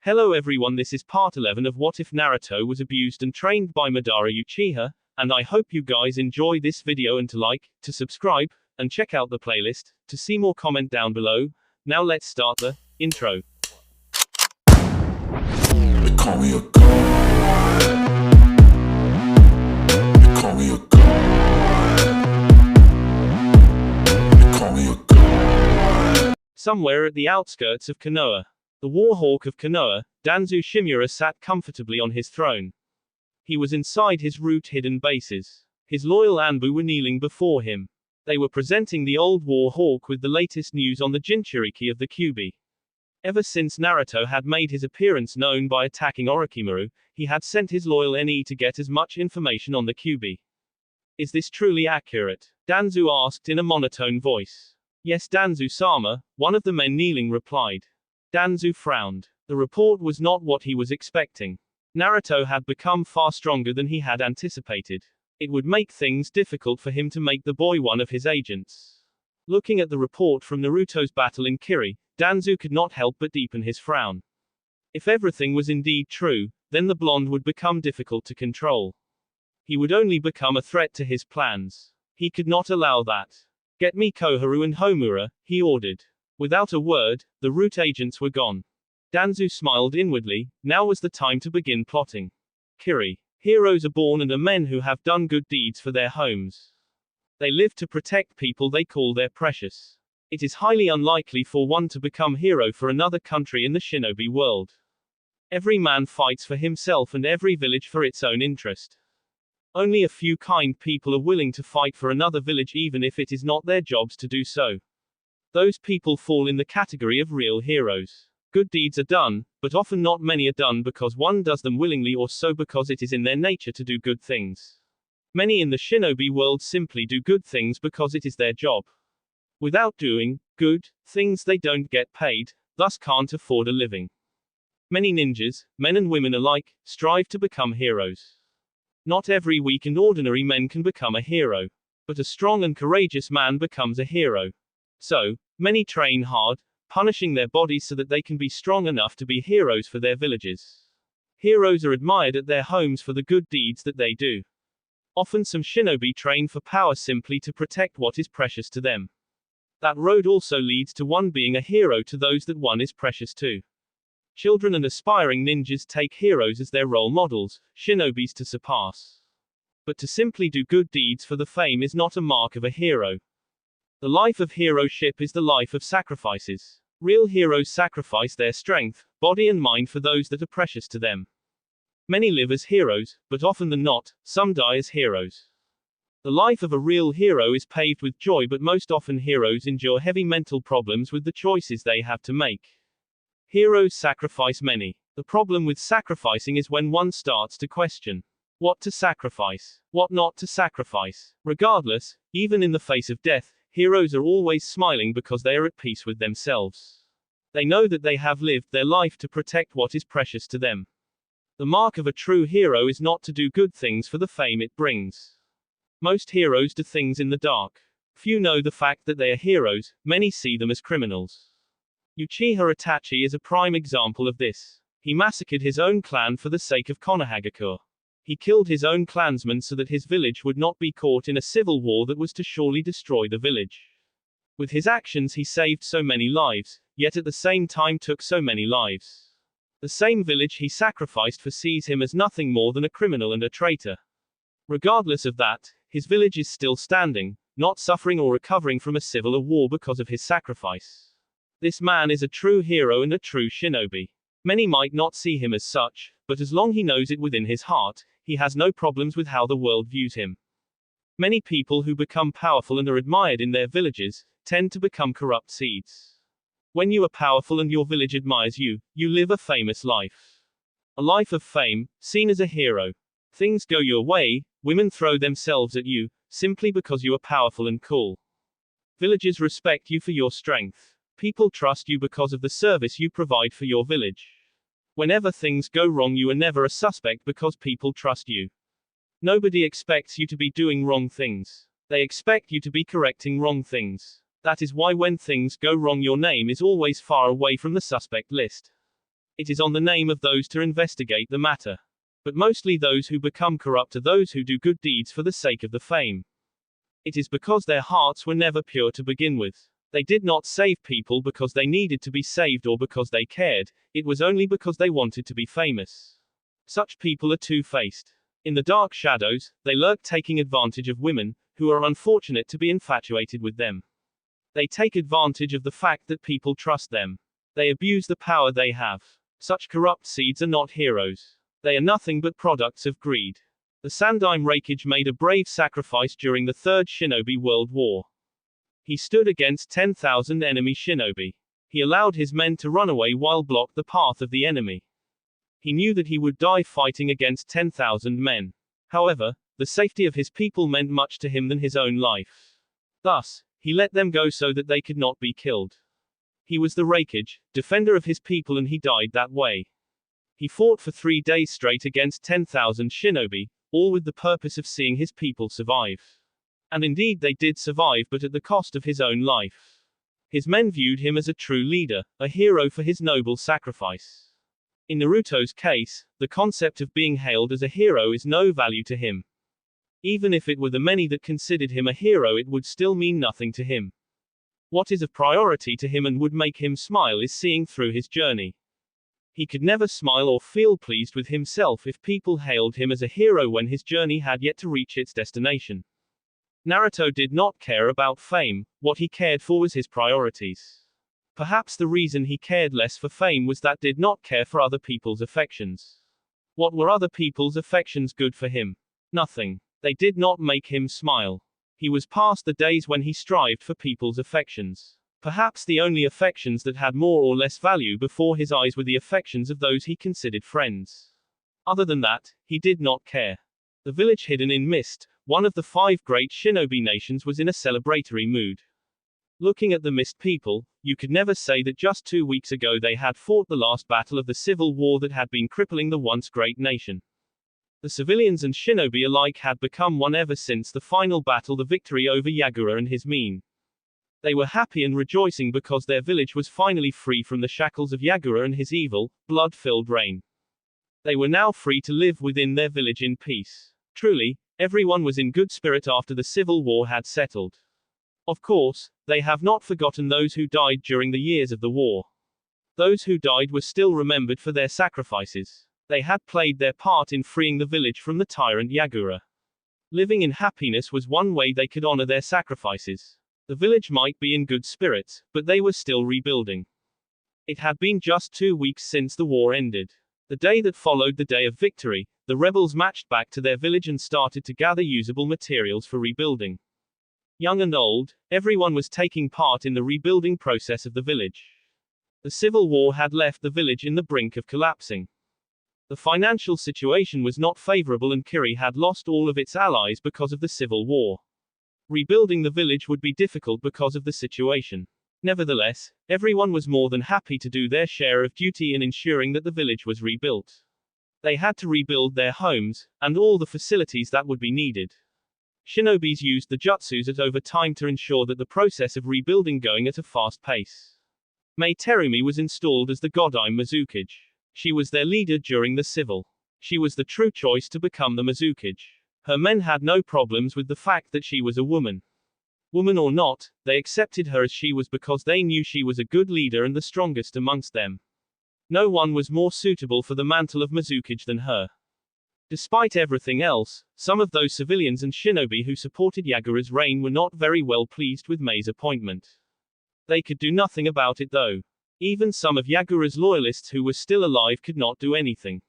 Hello everyone, this is part 11 of What If Naruto Was Abused and Trained by Madara Uchiha, and I hope you guys enjoy this video and to like, to subscribe, and check out the playlist, to see more comment down below. Now let's start the intro. They call me a god. They call me a god. They call me a god. Somewhere at the outskirts of Konoha, the Warhawk of Konoha, Danzo Shimura sat comfortably on his throne. He was inside his root-hidden bases. His loyal Anbu were kneeling before him. They were presenting the old Warhawk with the latest news on the Jinchuriki of the Kyuubi. Ever since Naruto had made his appearance known by attacking Orochimaru, he had sent his loyal NE to get as much information on the Kyuubi. Is this truly accurate? Danzo asked in a monotone voice. Yes, Danzo-sama, one of the men kneeling replied. Danzo frowned. The report was not what he was expecting. Naruto had become far stronger than he had anticipated. It would make things difficult for him to make the boy one of his agents. Looking at the report from Naruto's battle in Kiri, Danzo could not help but deepen his frown. If everything was indeed true, then the blonde would become difficult to control. He would only become a threat to his plans. He could not allow that. Get me Koharu and Homura, he ordered. Without a word, the root agents were gone. Danzo smiled inwardly. Now was the time to begin plotting. Kiri. Heroes are born and are men who have done good deeds for their homes. They live to protect people they call their precious. It is highly unlikely for one to become hero for another country in the shinobi world. Every man fights for himself and every village for its own interest. Only a few kind people are willing to fight for another village even if it is not their jobs to do so. Those people fall in the category of real heroes. Good deeds are done, but often not many are done because one does them willingly or so because it is in their nature to do good things. Many in the shinobi world simply do good things because it is their job. Without doing good things they don't get paid, thus can't afford a living. Many ninjas, men and women alike, strive to become heroes. Not every weak and ordinary man can become a hero. But a strong and courageous man becomes a hero. So, many train hard, punishing their bodies so that they can be strong enough to be heroes for their villages. Heroes are admired at their homes for the good deeds that they do. Often some shinobi train for power simply to protect what is precious to them. That road also leads to one being a hero to those that one is precious to. Children and aspiring ninjas take heroes as their role models, shinobis to surpass. But to simply do good deeds for the fame is not a mark of a hero. The life of heroship is the life of sacrifices. Real heroes sacrifice their strength, body and mind for those that are precious to them. Many live as heroes, but often than not, some die as heroes. The life of a real hero is paved with joy, but most often heroes endure heavy mental problems with the choices they have to make. Heroes sacrifice many. The problem with sacrificing is when one starts to question what to sacrifice, what not to sacrifice. Regardless, even in the face of death, heroes are always smiling because they are at peace with themselves. They know that they have lived their life to protect what is precious to them. The mark of a true hero is not to do good things for the fame it brings. Most heroes do things in the dark. Few know the fact that they are heroes, many see them as criminals. Uchiha Itachi is a prime example of this. He massacred his own clan for the sake of Konohagakure. He killed his own clansmen so that his village would not be caught in a civil war that was to surely destroy the village. With his actions he saved so many lives, yet at the same time took so many lives. The same village he sacrificed for sees him as nothing more than a criminal and a traitor. Regardless of that, his village is still standing, not suffering or recovering from a civil war because of his sacrifice. This man is a true hero and a true shinobi. Many might not see him as such, but as long he knows it within his heart, he has no problems with how the world views him. Many people who become powerful and are admired in their villages, tend to become corrupt seeds. When you are powerful and your village admires you, you live a famous life. A life of fame, seen as a hero. Things go your way, women throw themselves at you, simply because you are powerful and cool. Villagers respect you for your strength. People trust you because of the service you provide for your village. Whenever things go wrong, you are never a suspect because people trust you. Nobody expects you to be doing wrong things. They expect you to be correcting wrong things. That is why when things go wrong, your name is always far away from the suspect list. It is on the name of those to investigate the matter. But mostly those who become corrupt are those who do good deeds for the sake of the fame. It is because their hearts were never pure to begin with. They did not save people because they needed to be saved or because they cared, it was only because they wanted to be famous. Such people are two-faced. In the dark shadows, they lurk taking advantage of women, who are unfortunate to be infatuated with them. They take advantage of the fact that people trust them. They abuse the power they have. Such corrupt seeds are not heroes. They are nothing but products of greed. The Sandaime Reikage made a brave sacrifice during the Third Shinobi World War. He stood against 10,000 enemy shinobi. He allowed his men to run away while blocked the path of the enemy. He knew that he would die fighting against 10,000 men. However, the safety of his people meant much to him than his own life. Thus, he let them go so that they could not be killed. He was the Reikage, defender of his people, and he died that way. He fought for 3 days straight against 10,000 shinobi, all with the purpose of seeing his people survive. And indeed they did survive, but at the cost of his own life. His men viewed him as a true leader, a hero for his noble sacrifice. In Naruto's case, the concept of being hailed as a hero is no value to him. Even if it were the many that considered him a hero, it would still mean nothing to him. What is of priority to him and would make him smile is seeing through his journey. He could never smile or feel pleased with himself if people hailed him as a hero when his journey had yet to reach its destination. Naruto did not care about fame, what he cared for was his priorities. Perhaps the reason he cared less for fame was that did not care for other people's affections. What were other people's affections good for him? Nothing. They did not make him smile. He was past the days when he strived for people's affections. Perhaps the only affections that had more or less value before his eyes were the affections of those he considered friends. Other than that, he did not care. The village hidden in mist, one of the 5 great shinobi nations, was in a celebratory mood. Looking at the mist people, you could never say that just 2 weeks ago they had fought the last battle of the civil war that had been crippling the once great nation. The civilians and shinobi alike had become one ever since the final battle, the victory over Yagura and his mine. They were happy and rejoicing because their village was finally free from the shackles of Yagura and his evil, blood-filled reign. They were now free to live within their village in peace. Truly, everyone was in good spirit after the civil war had settled. Of course, they have not forgotten those who died during the years of the war. Those who died were still remembered for their sacrifices. They had played their part in freeing the village from the tyrant Yagura. Living in happiness was one way they could honor their sacrifices. The village might be in good spirits, but they were still rebuilding. It had been just 2 weeks since the war ended. The day that followed the day of victory, the rebels marched back to their village and started to gather usable materials for rebuilding. Young and old, everyone was taking part in the rebuilding process of the village. The civil war had left the village in the brink of collapsing. The financial situation was not favorable and Kiri had lost all of its allies because of the civil war. Rebuilding the village would be difficult because of the situation. Nevertheless, everyone was more than happy to do their share of duty in ensuring that the village was rebuilt. They had to rebuild their homes, and all the facilities that would be needed. Shinobis used the jutsus at over time to ensure that the process of rebuilding going at a fast pace. Mei Terumi was installed as the Godime Mizukage. She was their leader during the civil. She was the true choice to become the Mizukage. Her men had no problems with the fact that she was a woman. Woman or not, they accepted her as she was because they knew she was a good leader and the strongest amongst them. No one was more suitable for the mantle of Mizukage than her. Despite everything else, some of those civilians and shinobi who supported Yagura's reign were not very well pleased with Mei's appointment. They could do nothing about it though. Even some of Yagura's loyalists who were still alive could not do anything.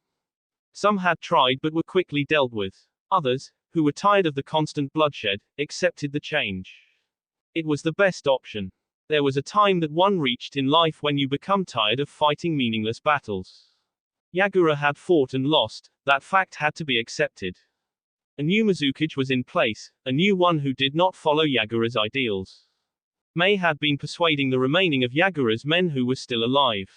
Some had tried but were quickly dealt with. Others, who were tired of the constant bloodshed, accepted the change. It was the best option. There was a time that one reached in life when you become tired of fighting meaningless battles. Yagura had fought and lost, that fact had to be accepted. A new Mizukage was in place, a new one who did not follow Yagura's ideals. Mei had been persuading the remaining of Yagura's men who were still alive.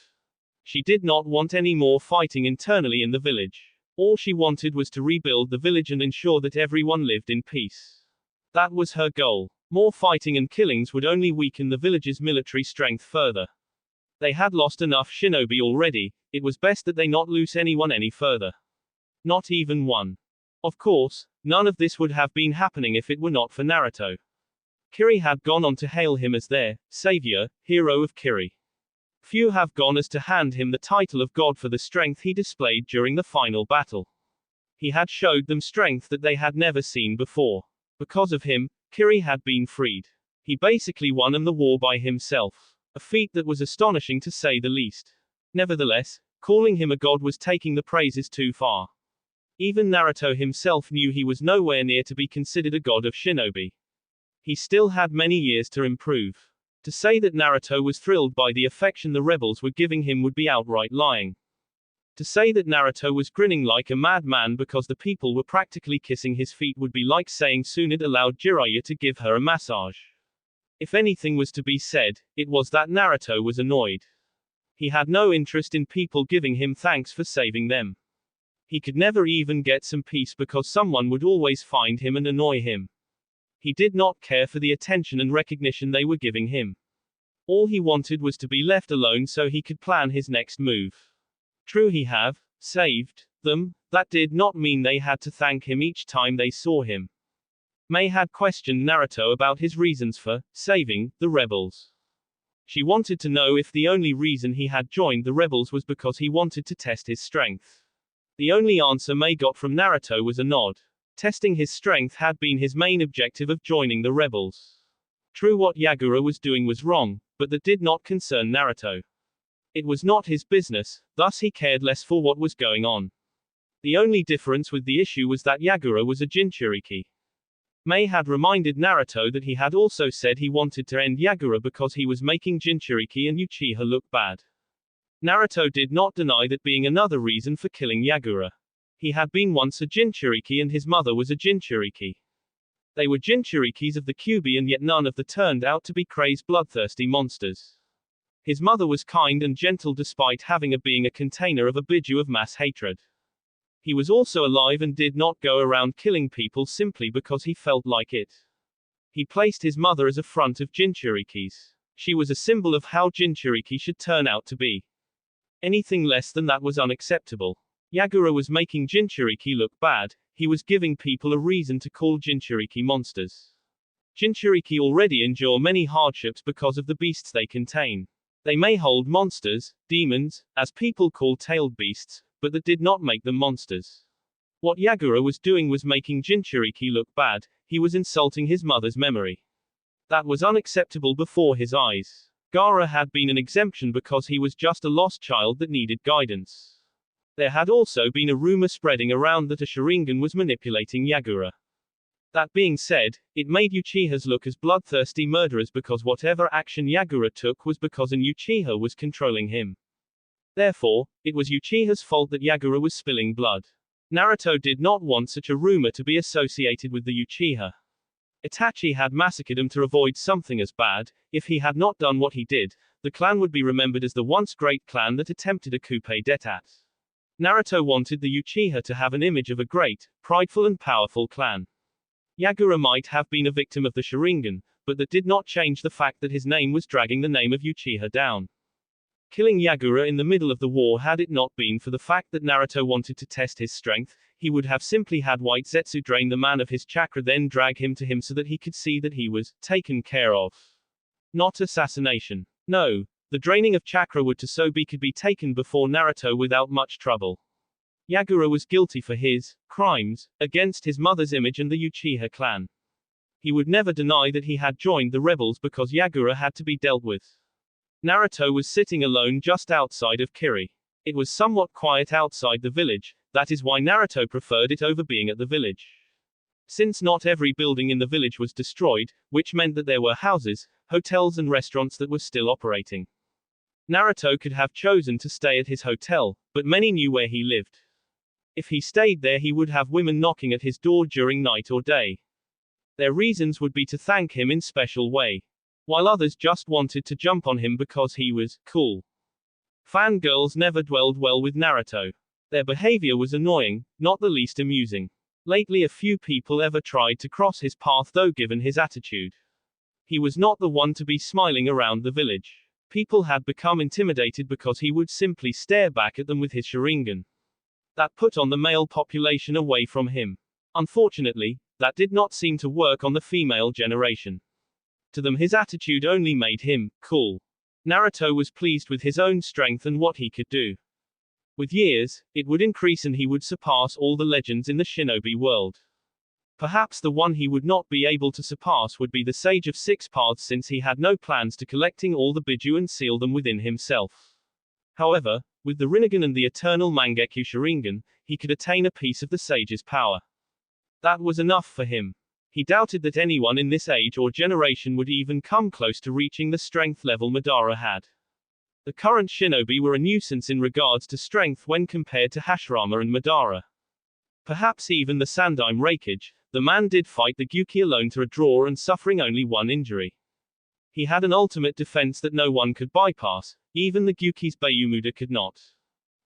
She did not want any more fighting internally in the village. All she wanted was to rebuild the village and ensure that everyone lived in peace. That was her goal. More fighting and killings would only weaken the village's military strength further. They had lost enough shinobi already, it was best that they not lose anyone any further. Not even one. Of course, none of this would have been happening if it were not for Naruto. Kiri had gone on to hail him as their savior, hero of Kiri. Few have gone as to hand him the title of God for the strength he displayed during the final battle. He had showed them strength that they had never seen before. Because of him, Kiri had been freed. He basically won the war by himself. A feat that was astonishing to say the least. Nevertheless, calling him a god was taking the praises too far. Even Naruto himself knew he was nowhere near to be considered a god of shinobi. He still had many years to improve. To say that Naruto was thrilled by the affection the rebels were giving him would be outright lying. To say that Naruto was grinning like a madman because the people were practically kissing his feet would be like saying Tsunade allowed Jiraiya to give her a massage. If anything was to be said, it was that Naruto was annoyed. He had no interest in people giving him thanks for saving them. He could never even get some peace because someone would always find him and annoy him. He did not care for the attention and recognition they were giving him. All he wanted was to be left alone so he could plan his next move. True, he have saved them, that did not mean they had to thank him each time they saw him. Mei had questioned Naruto about his reasons for saving the rebels. She wanted to know if the only reason he had joined the rebels was because he wanted to test his strength. The only answer Mei got from Naruto was a nod. Testing his strength had been his main objective of joining the rebels. True, what Yagura was doing was wrong, but that did not concern Naruto. It was not his business, thus he cared less for what was going on. The only difference with the issue was that Yagura was a Jinchuriki. Mei had reminded Naruto that he had also said he wanted to end Yagura because he was making Jinchuriki and Uchiha look bad. Naruto did not deny that being another reason for killing Yagura. He had been once a Jinchuriki and his mother was a Jinchuriki. They were Jinchurikis of the Kyuubi and yet none of them turned out to be crazed bloodthirsty monsters. His mother was kind and gentle despite having being a container of a biju of mass hatred. He was also alive and did not go around killing people simply because he felt like it. He placed his mother as a front of Jinchurikis. She was a symbol of how Jinchuriki should turn out to be. Anything less than that was unacceptable. Yagura was making Jinchuriki look bad, he was giving people a reason to call Jinchuriki monsters. Jinchuriki already endure many hardships because of the beasts they contain. They may hold monsters, demons, as people call tailed beasts, but that did not make them monsters. What Yagura was doing was making Jinchuriki look bad, he was insulting his mother's memory. That was unacceptable before his eyes. Gaara had been an exemption because he was just a lost child that needed guidance. There had also been a rumor spreading around that a Sharingan was manipulating Yagura. That being said, it made Uchihas look as bloodthirsty murderers because whatever action Yagura took was because an Uchiha was controlling him. Therefore, it was Uchiha's fault that Yagura was spilling blood. Naruto did not want such a rumor to be associated with the Uchiha. Itachi had massacred him to avoid something as bad. If he had not done what he did, the clan would be remembered as the once great clan that attempted a coup d'etat. Naruto wanted the Uchiha to have an image of a great, prideful and powerful clan. Yagura might have been a victim of the Sharingan, but that did not change the fact that his name was dragging the name of Uchiha down. Killing Yagura in the middle of the war, had it not been for the fact that Naruto wanted to test his strength, he would have simply had White Zetsu drain the man of his chakra then drag him to him so that he could see that he was taken care of. Not assassination. No, the draining of chakra would to Sobi could be taken before Naruto without much trouble. Yagura was guilty for his crimes against his mother's image and the Uchiha clan. He would never deny that he had joined the rebels because Yagura had to be dealt with. Naruto was sitting alone just outside of Kiri. It was somewhat quiet outside the village, that is why Naruto preferred it over being at the village. Since not every building in the village was destroyed, which meant that there were houses, hotels and restaurants that were still operating. Naruto could have chosen to stay at his hotel, but many knew where he lived. If he stayed there he would have women knocking at his door during night or day. Their reasons would be to thank him in special way. While others just wanted to jump on him because he was cool. Fangirls never dwelled well with Naruto. Their behavior was annoying, not the least amusing. Lately a few people ever tried to cross his path though given his attitude. He was not the one to be smiling around the village. People had become intimidated because he would simply stare back at them with his Sharingan. That put on the male population away from him. Unfortunately, that did not seem to work on the female generation. To them his attitude only made him cool. Naruto was pleased with his own strength and what he could do. With years, it would increase and he would surpass all the legends in the shinobi world. Perhaps the one he would not be able to surpass would be the Sage of Six Paths, since he had no plans to collecting all the Biju and seal them within himself. However, with the Rinnegan and the Eternal Mangekyo Sharingan, he could attain a piece of the Sage's power. That was enough for him. He doubted that anyone in this age or generation would even come close to reaching the strength level Madara had. The current shinobi were a nuisance in regards to strength when compared to Hashirama and Madara. Perhaps even the Sandaime Reikage, the man did fight the Gyuki alone to a draw and suffering only one injury. He had an ultimate defense that no one could bypass, even the Gyuki's Bayumuda could not.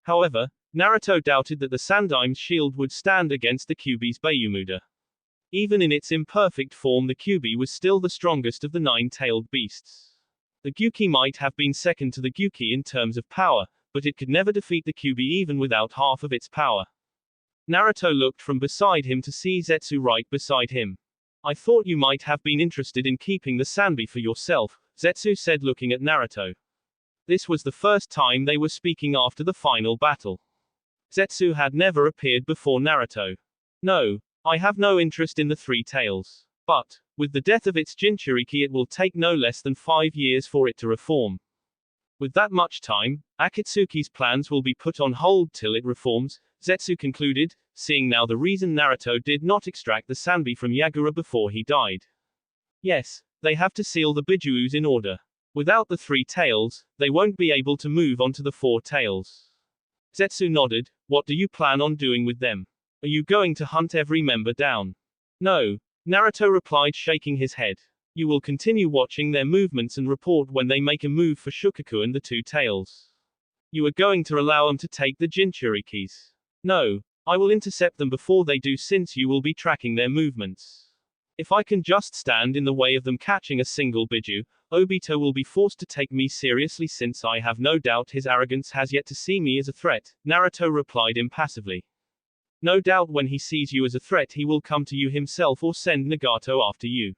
However, Naruto doubted that the Sandaime's shield would stand against the Kyuubi's Bayumuda. Even in its imperfect form, the Kyuubi was still the strongest of the nine-tailed beasts. The Gyuki might have been second to the Gyuki in terms of power, but it could never defeat the Kyuubi even without half of its power. Naruto looked from beside him to see Zetsu right beside him. I thought you might have been interested in keeping the Sanbi for yourself, Zetsu said, looking at Naruto. This was the first time they were speaking after the final battle. Zetsu had never appeared before Naruto. No, I have no interest in the three tails. But, with the death of its Jinchuriki, it will take no less than 5 years for it to reform. With that much time, Akatsuki's plans will be put on hold till it reforms, Zetsu concluded, seeing now the reason Naruto did not extract the Sanbi from Yagura before he died. Yes, they have to seal the Bijus in order. Without the three tails, they won't be able to move on to the four tails. Zetsu nodded. What do you plan on doing with them? Are you going to hunt every member down? No, Naruto replied, shaking his head. You will continue watching their movements and report when they make a move for Shukaku and the two tails. You are going to allow them to take the Jinchurikis. No, I will intercept them before they do, since you will be tracking their movements. If I can just stand in the way of them catching a single Biju, Obito will be forced to take me seriously, since I have no doubt his arrogance has yet to see me as a threat, Naruto replied impassively. No doubt when he sees you as a threat he will come to you himself or send Nagato after you.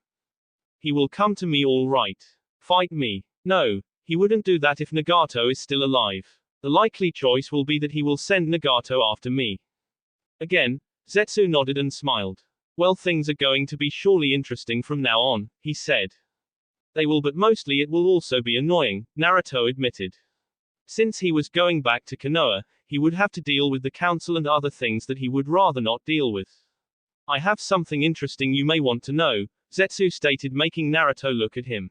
He will come to me, all right. Fight me. No, he wouldn't do that if Nagato is still alive. The likely choice will be that he will send Nagato after me. Again, Zetsu nodded and smiled. Well, things are going to be surely interesting from now on, he said. They will, but mostly it will also be annoying, Naruto admitted. Since he was going back to Konoha, he would have to deal with the council and other things that he would rather not deal with. I have something interesting you may want to know, Zetsu stated, making Naruto look at him.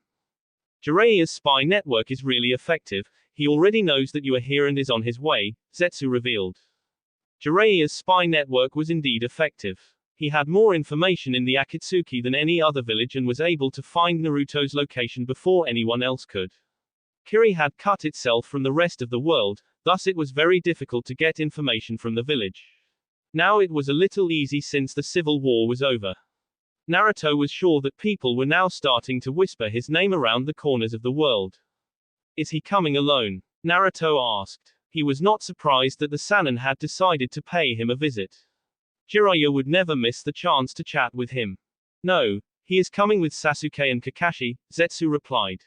Jiraiya's spy network is really effective. He already knows that you are here and is on his way, Zetsu revealed. Jiraiya's spy network was indeed effective. He had more information in the Akatsuki than any other village and was able to find Naruto's location before anyone else could. Kiri had cut itself from the rest of the world, thus it was very difficult to get information from the village. Now it was a little easy since the civil war was over. Naruto was sure that people were now starting to whisper his name around the corners of the world. Is he coming alone? Naruto asked. He was not surprised that the Sannin had decided to pay him a visit. Jiraiya would never miss the chance to chat with him. No, he is coming with Sasuke and Kakashi, Zetsu replied.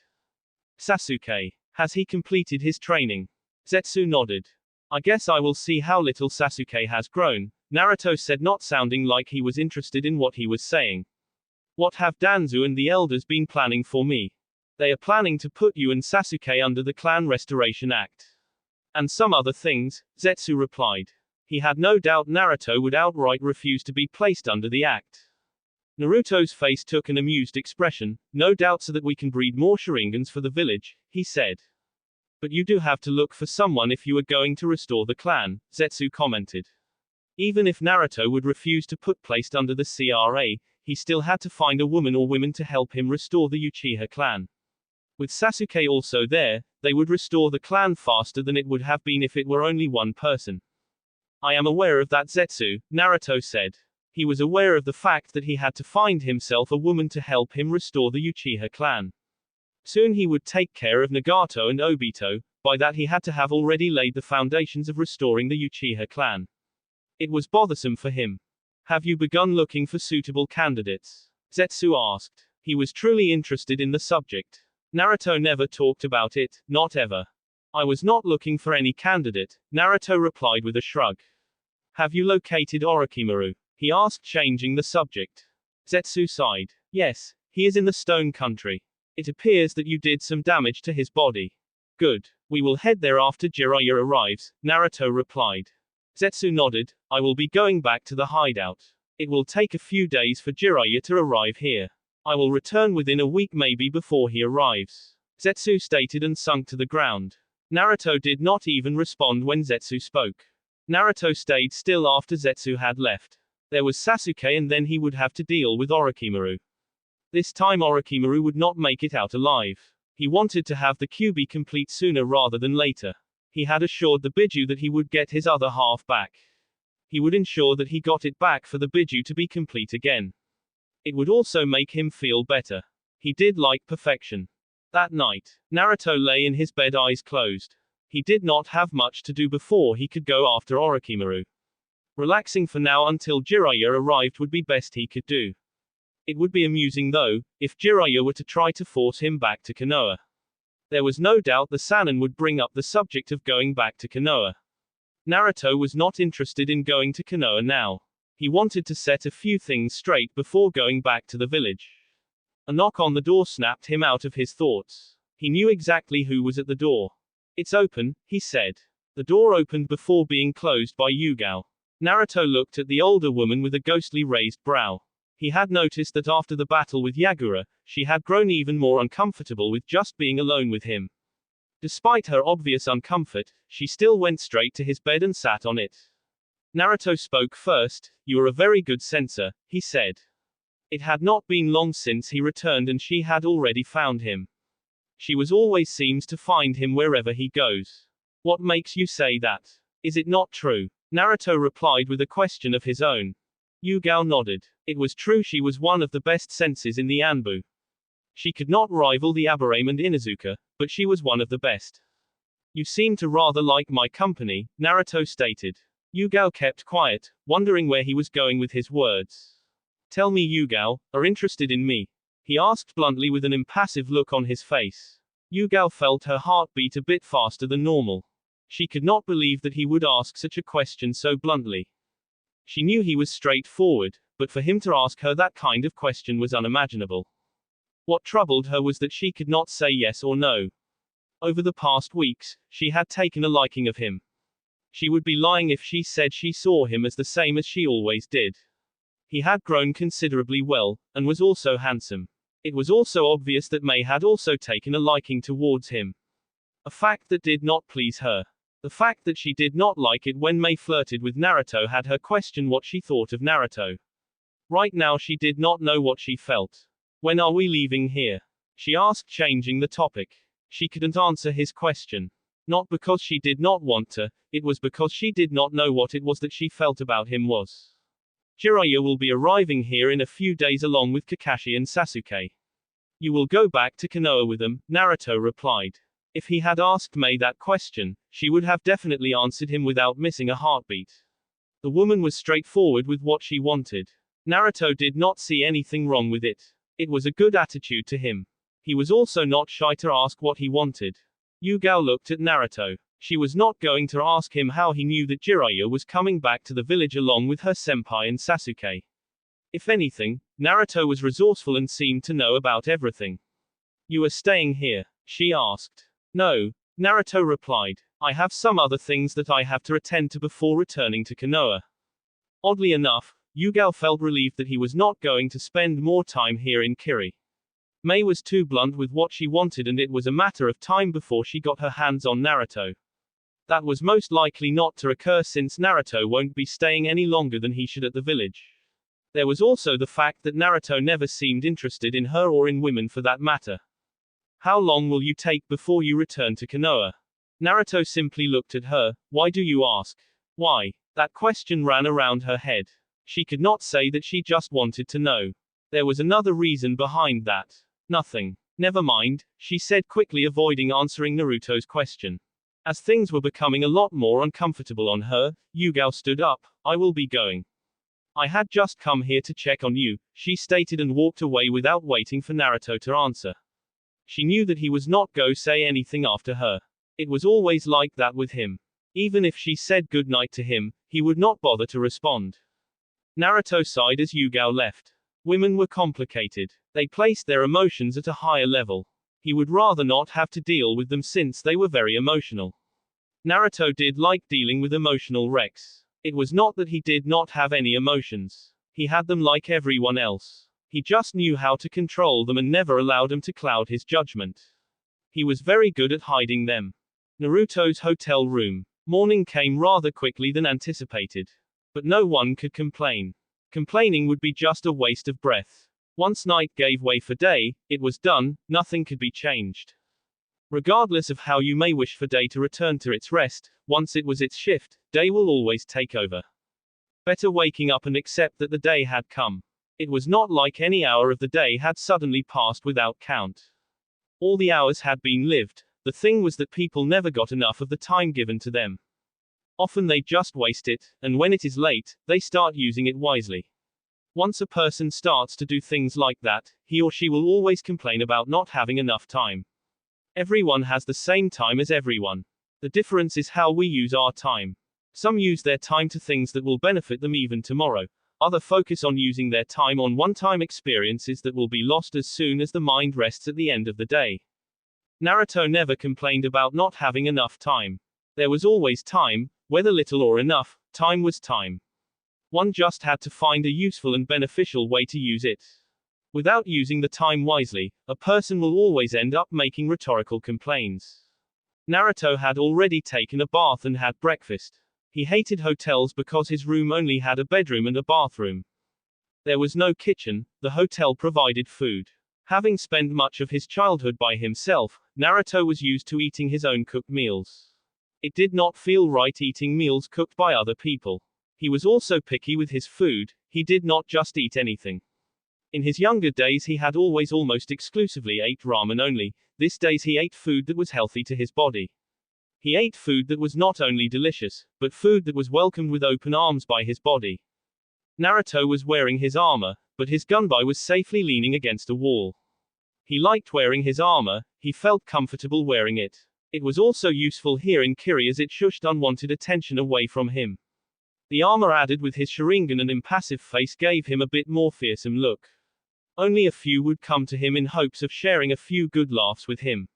Sasuke. Has he completed his training? Zetsu nodded. I guess I will see how little Sasuke has grown, Naruto said, not sounding like he was interested in what he was saying. What have Danzo and the elders been planning for me? They are planning to put you and Sasuke under the Clan Restoration Act. And some other things, Zetsu replied. He had no doubt Naruto would outright refuse to be placed under the act. Naruto's face took an amused expression. No doubt so that we can breed more Sharingans for the village, he said. But you do have to look for someone if you are going to restore the clan, Zetsu commented. Even if Naruto would refuse to put placed under the CRA, he still had to find a woman or women to help him restore the Uchiha clan. With Sasuke also there, they would restore the clan faster than it would have been if it were only one person. I am aware of that, Zetsu, Naruto said. He was aware of the fact that he had to find himself a woman to help him restore the Uchiha clan. Soon he would take care of Nagato and Obito, by that he had to have already laid the foundations of restoring the Uchiha clan. It was bothersome for him. Have you begun looking for suitable candidates? Zetsu asked. He was truly interested in the subject. Naruto never talked about it, not ever. I was not looking for any candidate, Naruto replied with a shrug. Have you located Orochimaru? He asked, changing the subject. Zetsu sighed. Yes, he is in the Stone Country. It appears that you did some damage to his body. Good. We will head there after Jiraiya arrives, Naruto replied. Zetsu nodded. I will be going back to the hideout. It will take a few days for Jiraiya to arrive here. I will return within a week, maybe before he arrives, Zetsu stated and sunk to the ground. Naruto did not even respond when Zetsu spoke. Naruto stayed still after Zetsu had left. There was Sasuke, and then he would have to deal with Orochimaru. This time Orochimaru would not make it out alive. He wanted to have the Kyuubi complete sooner rather than later. He had assured the Biju that he would get his other half back. He would ensure that he got it back for the Biju to be complete again. It would also make him feel better. He did like perfection. That night, Naruto lay in his bed, eyes closed. He did not have much to do before he could go after Orochimaru. Relaxing for now until Jiraiya arrived would be best he could do. It would be amusing though, if Jiraiya were to try to force him back to Konoha. There was no doubt the Sannin would bring up the subject of going back to Konoha. Naruto was not interested in going to Konoha now. He wanted to set a few things straight before going back to the village. A knock on the door snapped him out of his thoughts. He knew exactly who was at the door. It's open, he said. The door opened before being closed by Yugao. Naruto looked at the older woman with a ghostly raised brow. He had noticed that after the battle with Yagura, she had grown even more uncomfortable with just being alone with him. Despite her obvious uncomfort, she still went straight to his bed and sat on it. Naruto spoke first. You are a very good censor, he said. It had not been long since he returned and she had already found him. She was always seems to find him wherever he goes. What makes you say that? Is it not true? Naruto replied with a question of his own. Yugao nodded. It was true, she was one of the best senses in the Anbu. She could not rival the Aburame and Inuzuka, but she was one of the best. You seem to rather like my company, Naruto stated. Yugao kept quiet, wondering where he was going with his words. Tell me, Yugao, are interested in me? He asked bluntly with an impassive look on his face. Yugao felt her heart beat a bit faster than normal. She could not believe that he would ask such a question so bluntly. She knew he was straightforward, but for him to ask her that kind of question was unimaginable. What troubled her was that she could not say yes or no. Over the past weeks, she had taken a liking of him. She would be lying if she said she saw him as the same as she always did. He had grown considerably well, and was also handsome. It was also obvious that Mei had also taken a liking towards him. A fact that did not please her. The fact that she did not like it when Mei flirted with Naruto had her question what she thought of Naruto. Right now she did not know what she felt. When are we leaving here? She asked, changing the topic. She couldn't answer his question. Not because she did not want to, it was because she did not know what it was that she felt about him was. Jiraiya will be arriving here in a few days along with Kakashi and Sasuke. You will go back to Konoha with them, Naruto replied. If he had asked Mei that question, she would have definitely answered him without missing a heartbeat. The woman was straightforward with what she wanted. Naruto did not see anything wrong with it. It was a good attitude to him. He was also not shy to ask what he wanted. Yugao looked at Naruto. She was not going to ask him how he knew that Jiraiya was coming back to the village along with her senpai and Sasuke. If anything, Naruto was resourceful and seemed to know about everything. You are staying here? She asked. No, Naruto replied. I have some other things that I have to attend to before returning to Konoha. Oddly enough, Yugao felt relieved that he was not going to spend more time here in Kiri. Mei was too blunt with what she wanted and it was a matter of time before she got her hands on Naruto. That was most likely not to occur since Naruto won't be staying any longer than he should at the village. There was also the fact that Naruto never seemed interested in her or in women for that matter. How long will you take before you return to Konoha? Naruto simply looked at her. Why do you ask? Why? That question ran around her head. She could not say that she just wanted to know. There was another reason behind that. Nothing. Never mind, she said quickly, avoiding answering Naruto's question. As things were becoming a lot more uncomfortable on her, Yugao stood up. I will be going. I had just come here to check on you, she stated and walked away without waiting for Naruto to answer. She knew that he was not going to say anything after her. It was always like that with him. Even if she said goodnight to him, he would not bother to respond. Naruto sighed as Yugao left. Women were complicated. They placed their emotions at a higher level. He would rather not have to deal with them since they were very emotional. Naruto did like dealing with emotional wrecks. It was not that he did not have any emotions. He had them like everyone else. He just knew how to control them and never allowed them to cloud his judgment. He was very good at hiding them. Naruto's hotel room. Morning came rather quickly than anticipated. But no one could complain. Complaining would be just a waste of breath. Once night gave way for day, it was done, nothing could be changed. Regardless of how you may wish for day to return to its rest, once it was its shift, day will always take over. Better waking up and accept that the day had come. It was not like any hour of the day had suddenly passed without count. All the hours had been lived. The thing was that people never got enough of the time given to them. Often they just waste it, and when it is late, they start using it wisely. Once a person starts to do things like that, he or she will always complain about not having enough time. Everyone has the same time as everyone. The difference is how we use our time. Some use their time to things that will benefit them even tomorrow. Others focus on using their time on one-time experiences that will be lost as soon as the mind rests at the end of the day. Naruto never complained about not having enough time. There was always time, whether little or enough, time was time. One just had to find a useful and beneficial way to use it. Without using the time wisely, a person will always end up making rhetorical complaints. Naruto had already taken a bath and had breakfast. He hated hotels because his room only had a bedroom and a bathroom. There was no kitchen, the hotel provided food. Having spent much of his childhood by himself, Naruto was used to eating his own cooked meals. It did not feel right eating meals cooked by other people. He was also picky with his food, he did not just eat anything. In his younger days he had always almost exclusively ate ramen only. These days he ate food that was healthy to his body. He ate food that was not only delicious, but food that was welcomed with open arms by his body. Naruto was wearing his armor, but his gunbai was safely leaning against a wall. He liked wearing his armor, he felt comfortable wearing it. It was also useful here in Kiri as it shushed unwanted attention away from him. The armor added with his Sharingan and impassive face gave him a bit more fearsome look. Only a few would come to him in hopes of sharing a few good laughs with him.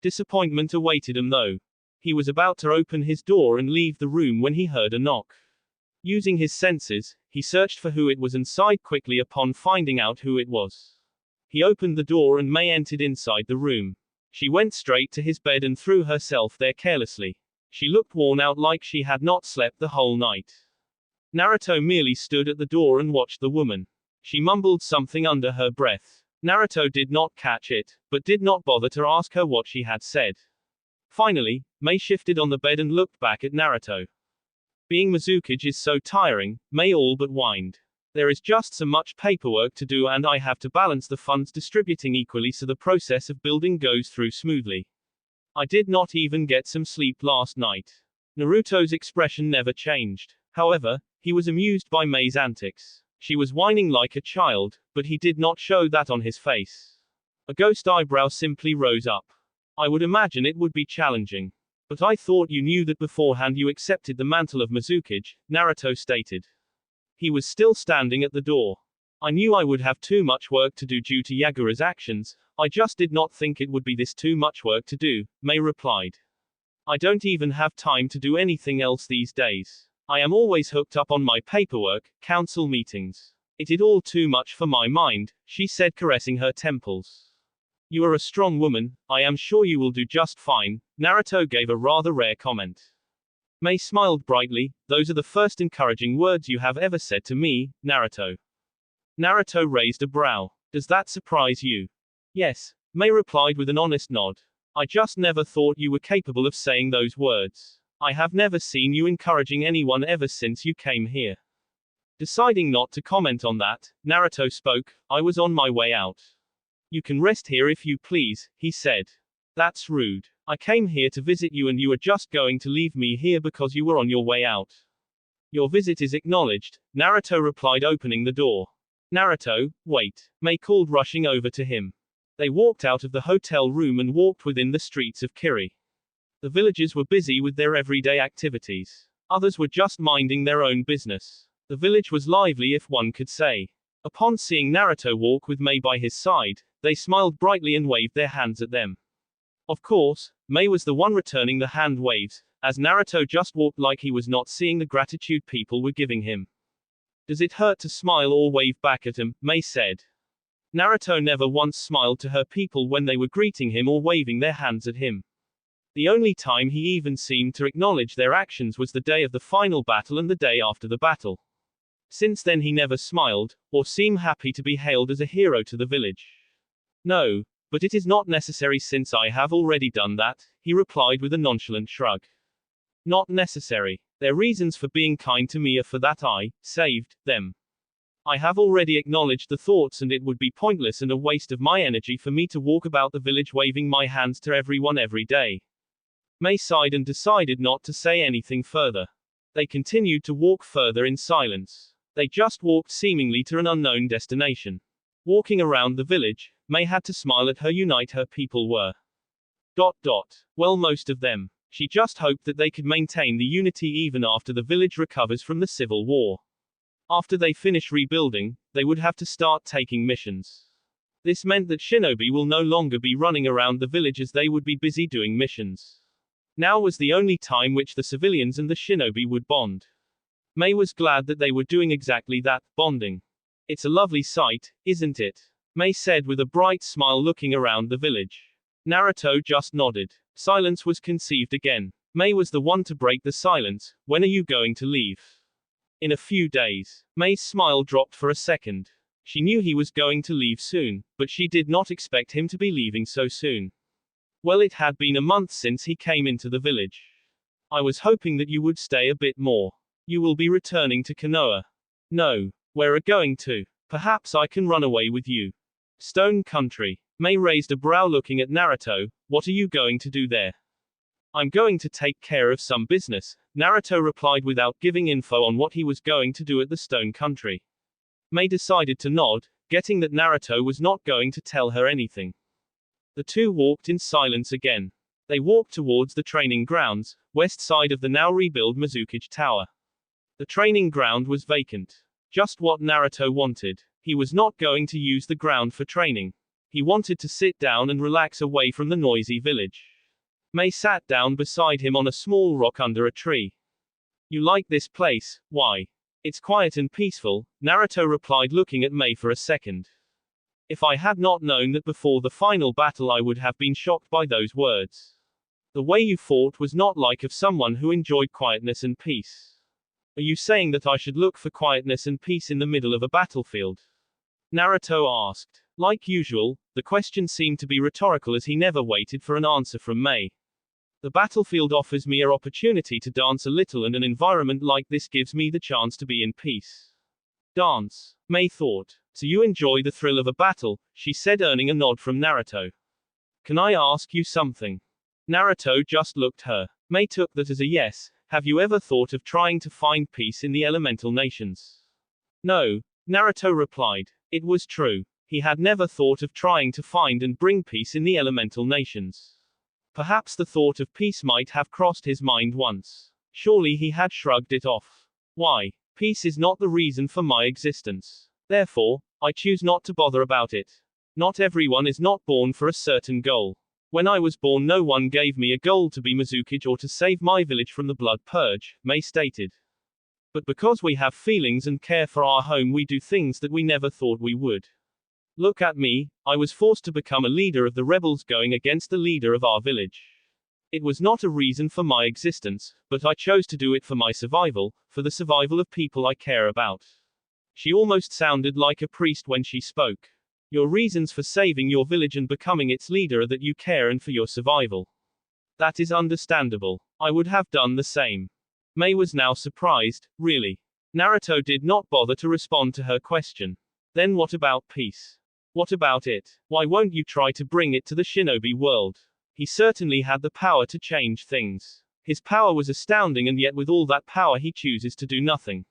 Disappointment awaited him though. He was about to open his door and leave the room when he heard a knock. Using his senses, he searched for who it was and sighed quickly upon finding out who it was. He opened the door and Mei entered inside the room. She went straight to his bed and threw herself there carelessly. She looked worn out like she had not slept the whole night. Naruto merely stood at the door and watched the woman. She mumbled something under her breath. Naruto did not catch it, but did not bother to ask her what she had said. Finally, Mei shifted on the bed and looked back at Naruto. Being Mizukage is so tiring, Mei all but whined. There is just so much paperwork to do and I have to balance the funds distributing equally so the process of building goes through smoothly. I did not even get some sleep last night. Naruto's expression never changed. However, he was amused by Mei's antics. She was whining like a child, but he did not show that on his face. A ghost eyebrow simply rose up. I would imagine it would be challenging. But I thought you knew that beforehand you accepted the mantle of Mizukage, Naruto stated. He was still standing at the door. I knew I would have too much work to do due to Yagura's actions, I just did not think it would be this too much work to do, Mei replied. I don't even have time to do anything else these days. I am always hooked up on my paperwork, council meetings. It is all too much for my mind, she said caressing her temples. You are a strong woman, I am sure you will do just fine, Naruto gave a rather rare comment. Mei smiled brightly, those are the first encouraging words you have ever said to me, Naruto. Naruto raised a brow. Does that surprise you? Yes, Mei replied with an honest nod. I just never thought you were capable of saying those words. I have never seen you encouraging anyone ever since you came here. Deciding not to comment on that, Naruto spoke, I was on my way out. You can rest here if you please, he said. That's rude. I came here to visit you and you are just going to leave me here because you were on your way out. Your visit is acknowledged, Naruto replied, opening the door. Naruto, wait, Mei called, rushing over to him. They walked out of the hotel room and walked within the streets of Kiri. The villagers were busy with their everyday activities. Others were just minding their own business. The village was lively, if one could say. Upon seeing Naruto walk with Mei by his side, they smiled brightly and waved their hands at them. Of course, Mei was the one returning the hand waves, as Naruto just walked like he was not seeing the gratitude people were giving him. Does it hurt to smile or wave back at him? Mei said. Naruto never once smiled to her people when they were greeting him or waving their hands at him. The only time he even seemed to acknowledge their actions was the day of the final battle and the day after the battle. Since then he never smiled, or seemed happy to be hailed as a hero to the village. No, but it is not necessary since I have already done that, he replied with a nonchalant shrug. Not necessary. Their reasons for being kind to me are for that I saved them. I have already acknowledged the thoughts and it would be pointless and a waste of my energy for me to walk about the village waving my hands to everyone every day. Mei sighed and decided not to say anything further. They continued to walk further in silence. They just walked seemingly to an unknown destination. Walking around the village, Mei had to smile at how unite her people were. Well, most of them. She just hoped that they could maintain the unity even after the village recovers from the civil war. After they finish rebuilding, they would have to start taking missions. This meant that shinobi will no longer be running around the village as they would be busy doing missions. Now was the only time which the civilians and the shinobi would bond. Mei was glad that they were doing exactly that, bonding. It's a lovely sight, isn't it? Mei said with a bright smile, looking around the village. Naruto just nodded. Silence was conceived again. Mei was the one to break the silence. When are you going to leave? In a few days. Mei's smile dropped for a second. She knew he was going to leave soon, but she did not expect him to be leaving so soon. Well, it had been a month since he came into the village. I was hoping that you would stay a bit more. You will be returning to Konoha. No. Where are going to? Perhaps I can run away with you. Stone Country. Mei raised a brow looking at Naruto. What are you going to do there? I'm going to take care of some business, Naruto replied without giving info on what he was going to do at the Stone Country. Mei decided to nod, getting that Naruto was not going to tell her anything. The two walked in silence again. They walked towards the training grounds, west side of the now rebuilt Mizukage Tower. The training ground was vacant. Just what Naruto wanted. He was not going to use the ground for training. He wanted to sit down and relax away from the noisy village. Mei sat down beside him on a small rock under a tree. You like this place, why? It's quiet and peaceful, Naruto replied, looking at Mei for a second. If I had not known that before the final battle I would have been shocked by those words. The way you fought was not like of someone who enjoyed quietness and peace. Are you saying that I should look for quietness and peace in the middle of a battlefield? Naruto asked. Like usual, the question seemed to be rhetorical as he never waited for an answer from Mei. The battlefield offers me an opportunity to dance a little and an environment like this gives me the chance to be in peace. Dance, Mei thought. So you enjoy the thrill of a battle, she said, earning a nod from Naruto. Can I ask you something? Naruto just looked her. Mei took that as a yes. Have you ever thought of trying to find peace in the elemental nations? No, Naruto replied. It was true. He had never thought of trying to find and bring peace in the elemental nations. Perhaps the thought of peace might have crossed his mind once. Surely he had shrugged it off. Why? Peace is not the reason for my existence. Therefore, I choose not to bother about it. Not everyone is not born for a certain goal. When I was born no one gave me a goal to be Mizukage or to save my village from the blood purge, Mei stated. But because we have feelings and care for our home we do things that we never thought we would. Look at me, I was forced to become a leader of the rebels going against the leader of our village. It was not a reason for my existence, but I chose to do it for my survival, for the survival of people I care about. She almost sounded like a priest when she spoke. Your reasons for saving your village and becoming its leader are that you care and for your survival. That is understandable. I would have done the same. Mei was now surprised, really. Naruto did not bother to respond to her question. Then what about peace? What about it? Why won't you try to bring it to the shinobi world? He certainly had the power to change things. His power was astounding, and yet with all that power he chooses to do nothing.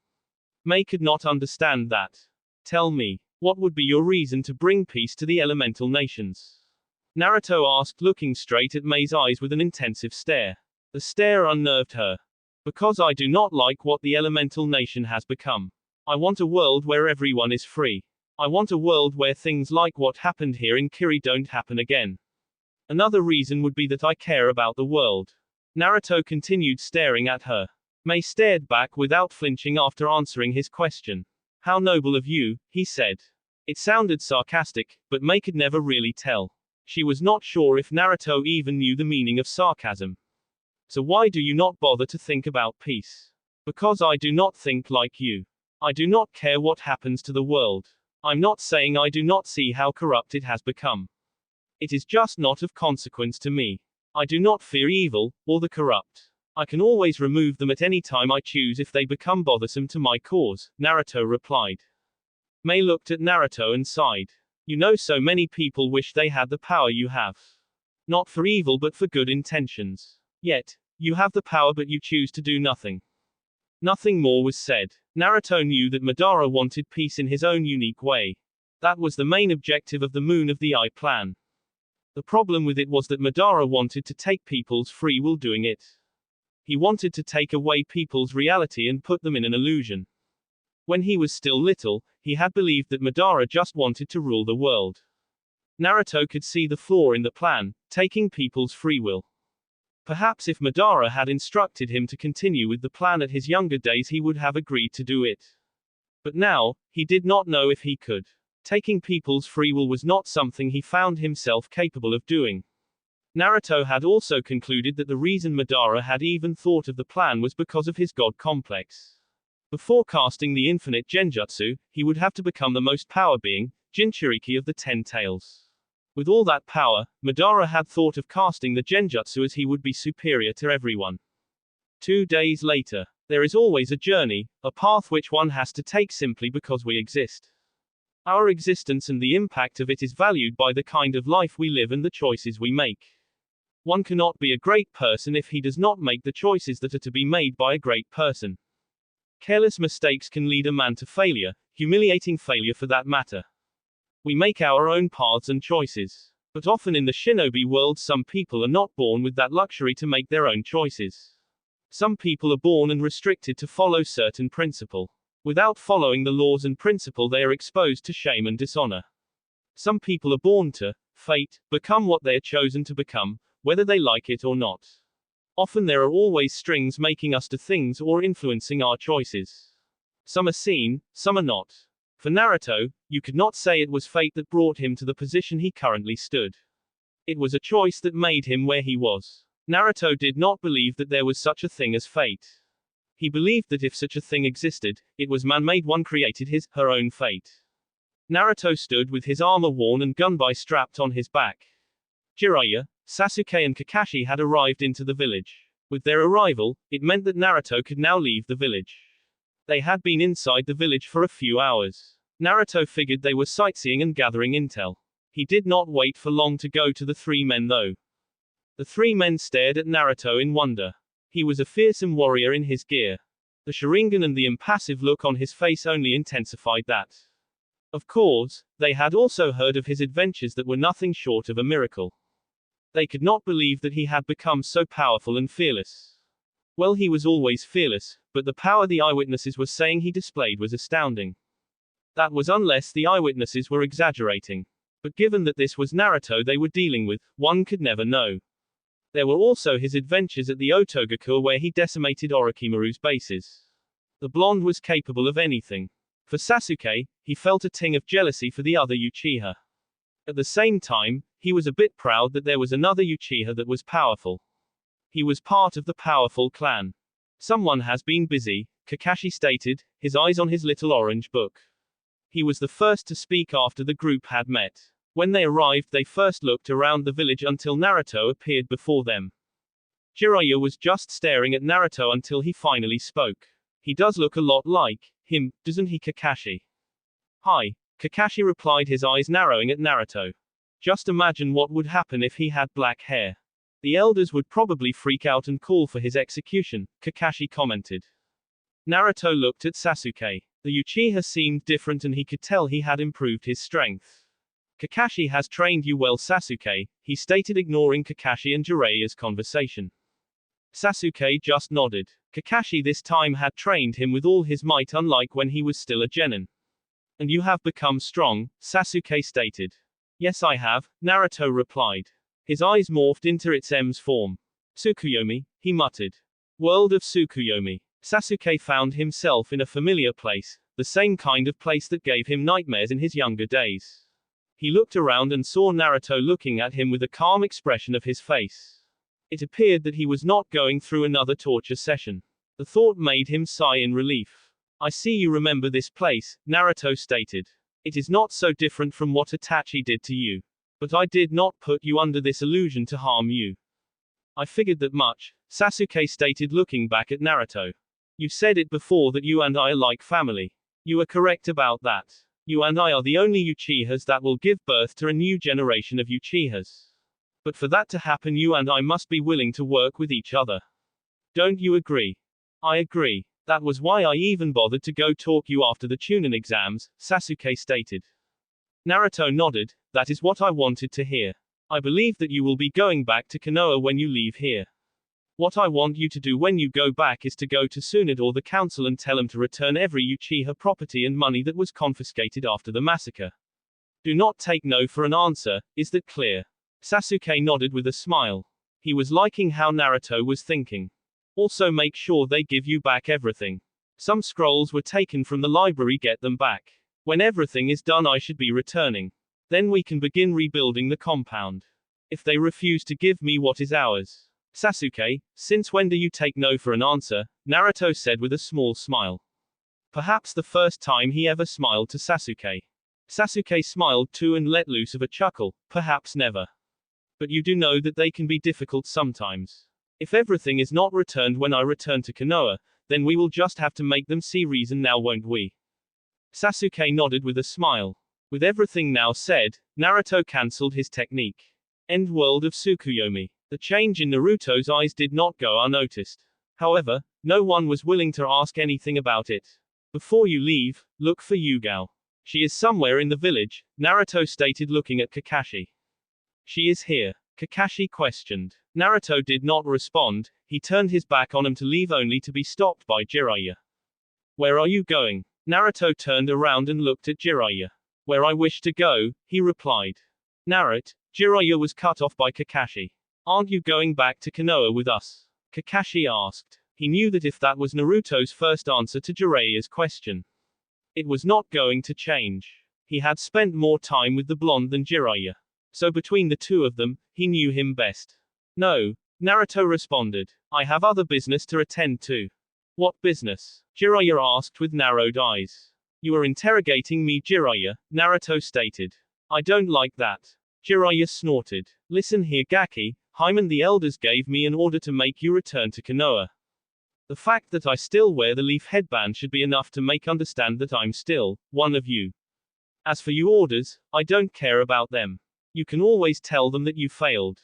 Mei could not understand that. Tell me, what would be your reason to bring peace to the elemental nations? Naruto asked, looking straight at Mei's eyes with an intensive stare. The stare unnerved her. Because I do not like what the elemental nation has become. I want a world where everyone is free. I want a world where things like what happened here in Kiri don't happen again. Another reason would be that I care about the world. Naruto continued staring at her. Mei stared back without flinching after answering his question. How noble of you, he said. It sounded sarcastic, but Mei could never really tell. She was not sure if Naruto even knew the meaning of sarcasm. So why do you not bother to think about peace? Because I do not think like you. I do not care what happens to the world. I'm not saying I do not see how corrupt it has become. It is just not of consequence to me. I do not fear evil, or the corrupt. I can always remove them at any time I choose if they become bothersome to my cause, Naruto replied. Mei looked at Naruto and sighed. You know, so many people wish they had the power you have. Not for evil but for good intentions. Yet, you have the power but you choose to do nothing. Nothing more was said. Naruto knew that Madara wanted peace in his own unique way. That was the main objective of the Moon of the Eye plan. The problem with it was that Madara wanted to take people's free will doing it. He wanted to take away people's reality and put them in an illusion. When he was still little, he had believed that Madara just wanted to rule the world. Naruto could see the flaw in the plan, taking people's free will. Perhaps if Madara had instructed him to continue with the plan at his younger days, he would have agreed to do it. But now, he did not know if he could. Taking people's free will was not something he found himself capable of doing. Naruto had also concluded that the reason Madara had even thought of the plan was because of his god complex. Before casting the infinite genjutsu, he would have to become the most power being, Jinchuriki of the 10 tails. With all that power, Madara had thought of casting the genjutsu as he would be superior to everyone. 2 days later. There is always a journey, a path which one has to take simply because we exist. Our existence and the impact of it is valued by the kind of life we live and the choices we make. One cannot be a great person if he does not make the choices that are to be made by a great person. Careless mistakes can lead a man to failure, humiliating failure for that matter. We make our own paths and choices. But often in the shinobi world, some people are not born with that luxury to make their own choices. Some people are born and restricted to follow certain principle. Without following the laws and principle, they are exposed to shame and dishonor. Some people are born to, fate, become what they are chosen to become, whether they like it or not. Often there are always strings making us do things or influencing our choices. Some are seen, some are not. For Naruto, you could not say it was fate that brought him to the position he currently stood. It was a choice that made him where he was. Naruto did not believe that there was such a thing as fate. He believed that if such a thing existed, it was man-made. One created his, her own fate. Naruto stood with his armor worn and gunbai strapped on his back. Jiraiya, Sasuke and Kakashi had arrived into the village. With their arrival, it meant that Naruto could now leave the village. They had been inside the village for a few hours. Naruto figured they were sightseeing and gathering intel. He did not wait for long to go to the 3 men though. The 3 men stared at Naruto in wonder. He was a fearsome warrior in his gear. The Sharingan and the impassive look on his face only intensified that. Of course, they had also heard of his adventures that were nothing short of a miracle. They could not believe that he had become so powerful and fearless. Well, he was always fearless, but the power the eyewitnesses were saying he displayed was astounding. That was unless the eyewitnesses were exaggerating. But given that this was Naruto they were dealing with, one could never know. There were also his adventures at the Otogakure where he decimated Orochimaru's bases. The blonde was capable of anything. For Sasuke, he felt a ting of jealousy for the other Uchiha. At the same time, he was a bit proud that there was another Uchiha that was powerful. He was part of the powerful clan. Someone has been busy, Kakashi stated, his eyes on his little orange book. He was the first to speak after the group had met. When they arrived they first looked around the village until Naruto appeared before them. Jiraiya was just staring at Naruto until he finally spoke. He does look a lot like him, doesn't he, Kakashi? Hi. Kakashi replied, his eyes narrowing at Naruto. Just imagine what would happen if he had black hair. The elders would probably freak out and call for his execution, Kakashi commented. Naruto looked at Sasuke. The Uchiha seemed different and he could tell he had improved his strength. Kakashi has trained you well, Sasuke, he stated, ignoring Kakashi and Jiraiya's conversation. Sasuke just nodded. Kakashi this time had trained him with all his might, unlike when he was still a genin. And you have become strong, Sasuke stated. Yes, I have, Naruto replied. His eyes morphed into its M's form. Tsukuyomi, he muttered. World of Tsukuyomi. Sasuke found himself in a familiar place, the same kind of place that gave him nightmares in his younger days. He looked around and saw Naruto looking at him with a calm expression of his face. It appeared that he was not going through another torture session. The thought made him sigh in relief. I see you remember this place, Naruto stated. It is not so different from what Itachi did to you. But I did not put you under this illusion to harm you. I figured that much, Sasuke stated, looking back at Naruto. You said it before that you and I are like family. You are correct about that. You and I are the only Uchihas that will give birth to a new generation of Uchihas. But for that to happen, you and I must be willing to work with each other. Don't you agree? I agree. That was why I even bothered to go talk you after the Chunin exams, Sasuke stated. Naruto nodded. That is what I wanted to hear. I believe that you will be going back to Konoha when you leave here. What I want you to do when you go back is to go to Tsunade or the council and tell them to return every Uchiha property and money that was confiscated after the massacre. Do not take no for an answer, is that clear? Sasuke nodded with a smile. He was liking how Naruto was thinking. Also make sure they give you back everything. Some scrolls were taken from the library, get them back. When everything is done, I should be returning. Then we can begin rebuilding the compound. If they refuse to give me what is ours. Sasuke, since when do you take no for an answer? Naruto said with a small smile. Perhaps the first time he ever smiled to Sasuke. Sasuke smiled too and let loose of a chuckle, perhaps never. But you do know that they can be difficult sometimes. If everything is not returned when I return to Konoha, then we will just have to make them see reason now, won't we? Sasuke nodded with a smile. With everything now said, Naruto cancelled his technique. End world of Tsukuyomi. The change in Naruto's eyes did not go unnoticed. However, no one was willing to ask anything about it. Before you leave, look for Yugao. She is somewhere in the village, Naruto stated, looking at Kakashi. She is here? Kakashi questioned. Naruto did not respond. He turned his back on him to leave, only to be stopped by Jiraiya. Where are you going? Naruto turned around and looked at Jiraiya. Where I wish to go, he replied. Naruto, Jiraiya was cut off by Kakashi. Aren't you going back to Konoha with us? Kakashi asked. He knew that if that was Naruto's first answer to Jiraiya's question, it was not going to change. He had spent more time with the blonde than Jiraiya. So between the two of them, he knew him best. No, Naruto responded. I have other business to attend to. What business? Jiraiya asked with narrowed eyes. You are interrogating me, Jiraiya, Naruto stated. I don't like that. Jiraiya snorted. Listen here, Gaki, Hyman the elders gave me an order to make you return to Konoha. The fact that I still wear the leaf headband should be enough to make understand that I'm still one of you. As for your orders, I don't care about them. You can always tell them that you failed.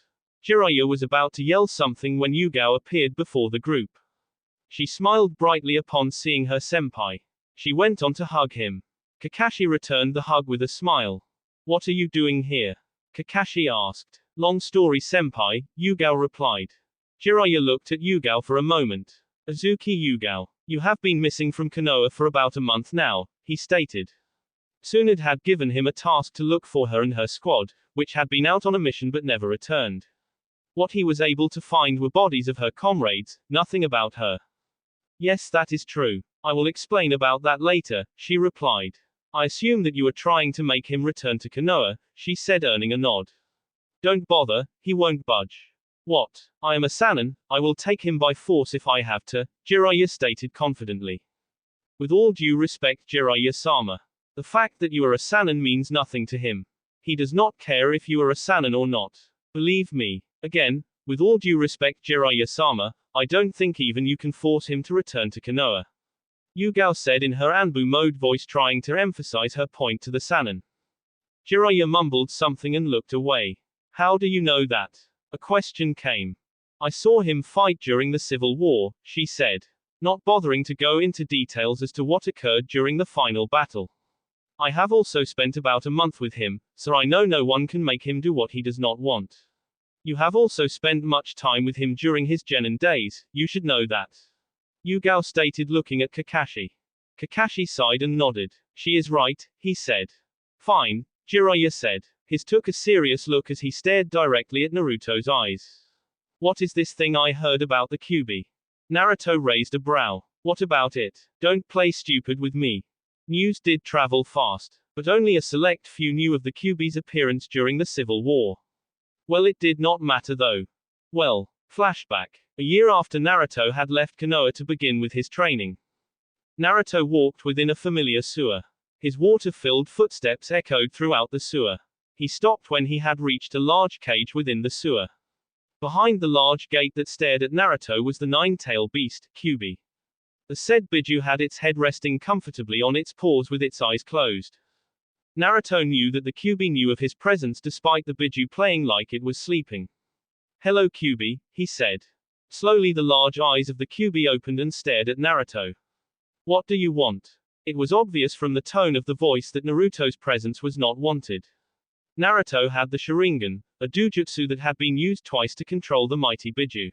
Jiraiya was about to yell something when Yugao appeared before the group. She smiled brightly upon seeing her senpai. She went on to hug him. Kakashi returned the hug with a smile. What are you doing here? Kakashi asked. Long story, senpai, Yugao replied. Jiraiya looked at Yugao for a moment. Azuki Yugao, you have been missing from Konoha for about a month now, he stated. Tsunade had given him a task to look for her and her squad, which had been out on a mission but never returned. What he was able to find were bodies of her comrades, nothing about her. Yes, that is true. I will explain about that later, she replied. I assume that you are trying to make him return to Konoha, she said, earning a nod. Don't bother, he won't budge. What? I am a Sannin, I will take him by force if I have to, Jiraiya stated confidently. With all due respect, Jiraiya-sama. The fact that you are a Sannin means nothing to him. He does not care if you are a Sannin or not. Believe me. Again, with all due respect, Jiraiya-sama, I don't think even you can force him to return to Konoha. Yugao said in her Anbu mode voice, trying to emphasize her point to the Sannin. Jiraiya mumbled something and looked away. How do you know that? A question came. I saw him fight during the Civil War, she said, not bothering to go into details as to what occurred during the final battle. I have also spent about a month with him, so I know no one can make him do what he does not want. You have also spent much time with him during his genin days, you should know that. Yugao stated, looking at Kakashi. Kakashi sighed and nodded. She is right, he said. Fine, Jiraiya said. His took a serious look as he stared directly at Naruto's eyes. What is this thing I heard about the Kyuubi? Naruto raised a brow. What about it? Don't play stupid with me. News did travel fast, but only a select few knew of the Kyuubi's appearance during the Civil War. Well, it did not matter though. Well, flashback. A year after Naruto had left Konoha to begin with his training. Naruto walked within a familiar sewer. His water-filled footsteps echoed throughout the sewer. He stopped when he had reached a large cage within the sewer. Behind the large gate that stared at Naruto was the nine-tailed beast, Kyuubi. The said Biju had its head resting comfortably on its paws with its eyes closed. Naruto knew that the Kyuubi knew of his presence despite the Biju playing like it was sleeping. Hello Kyuubi, he said. Slowly the large eyes of the Kyuubi opened and stared at Naruto. What do you want? It was obvious from the tone of the voice that Naruto's presence was not wanted. Naruto had the Sharingan, a dojutsu that had been used twice to control the mighty Biju.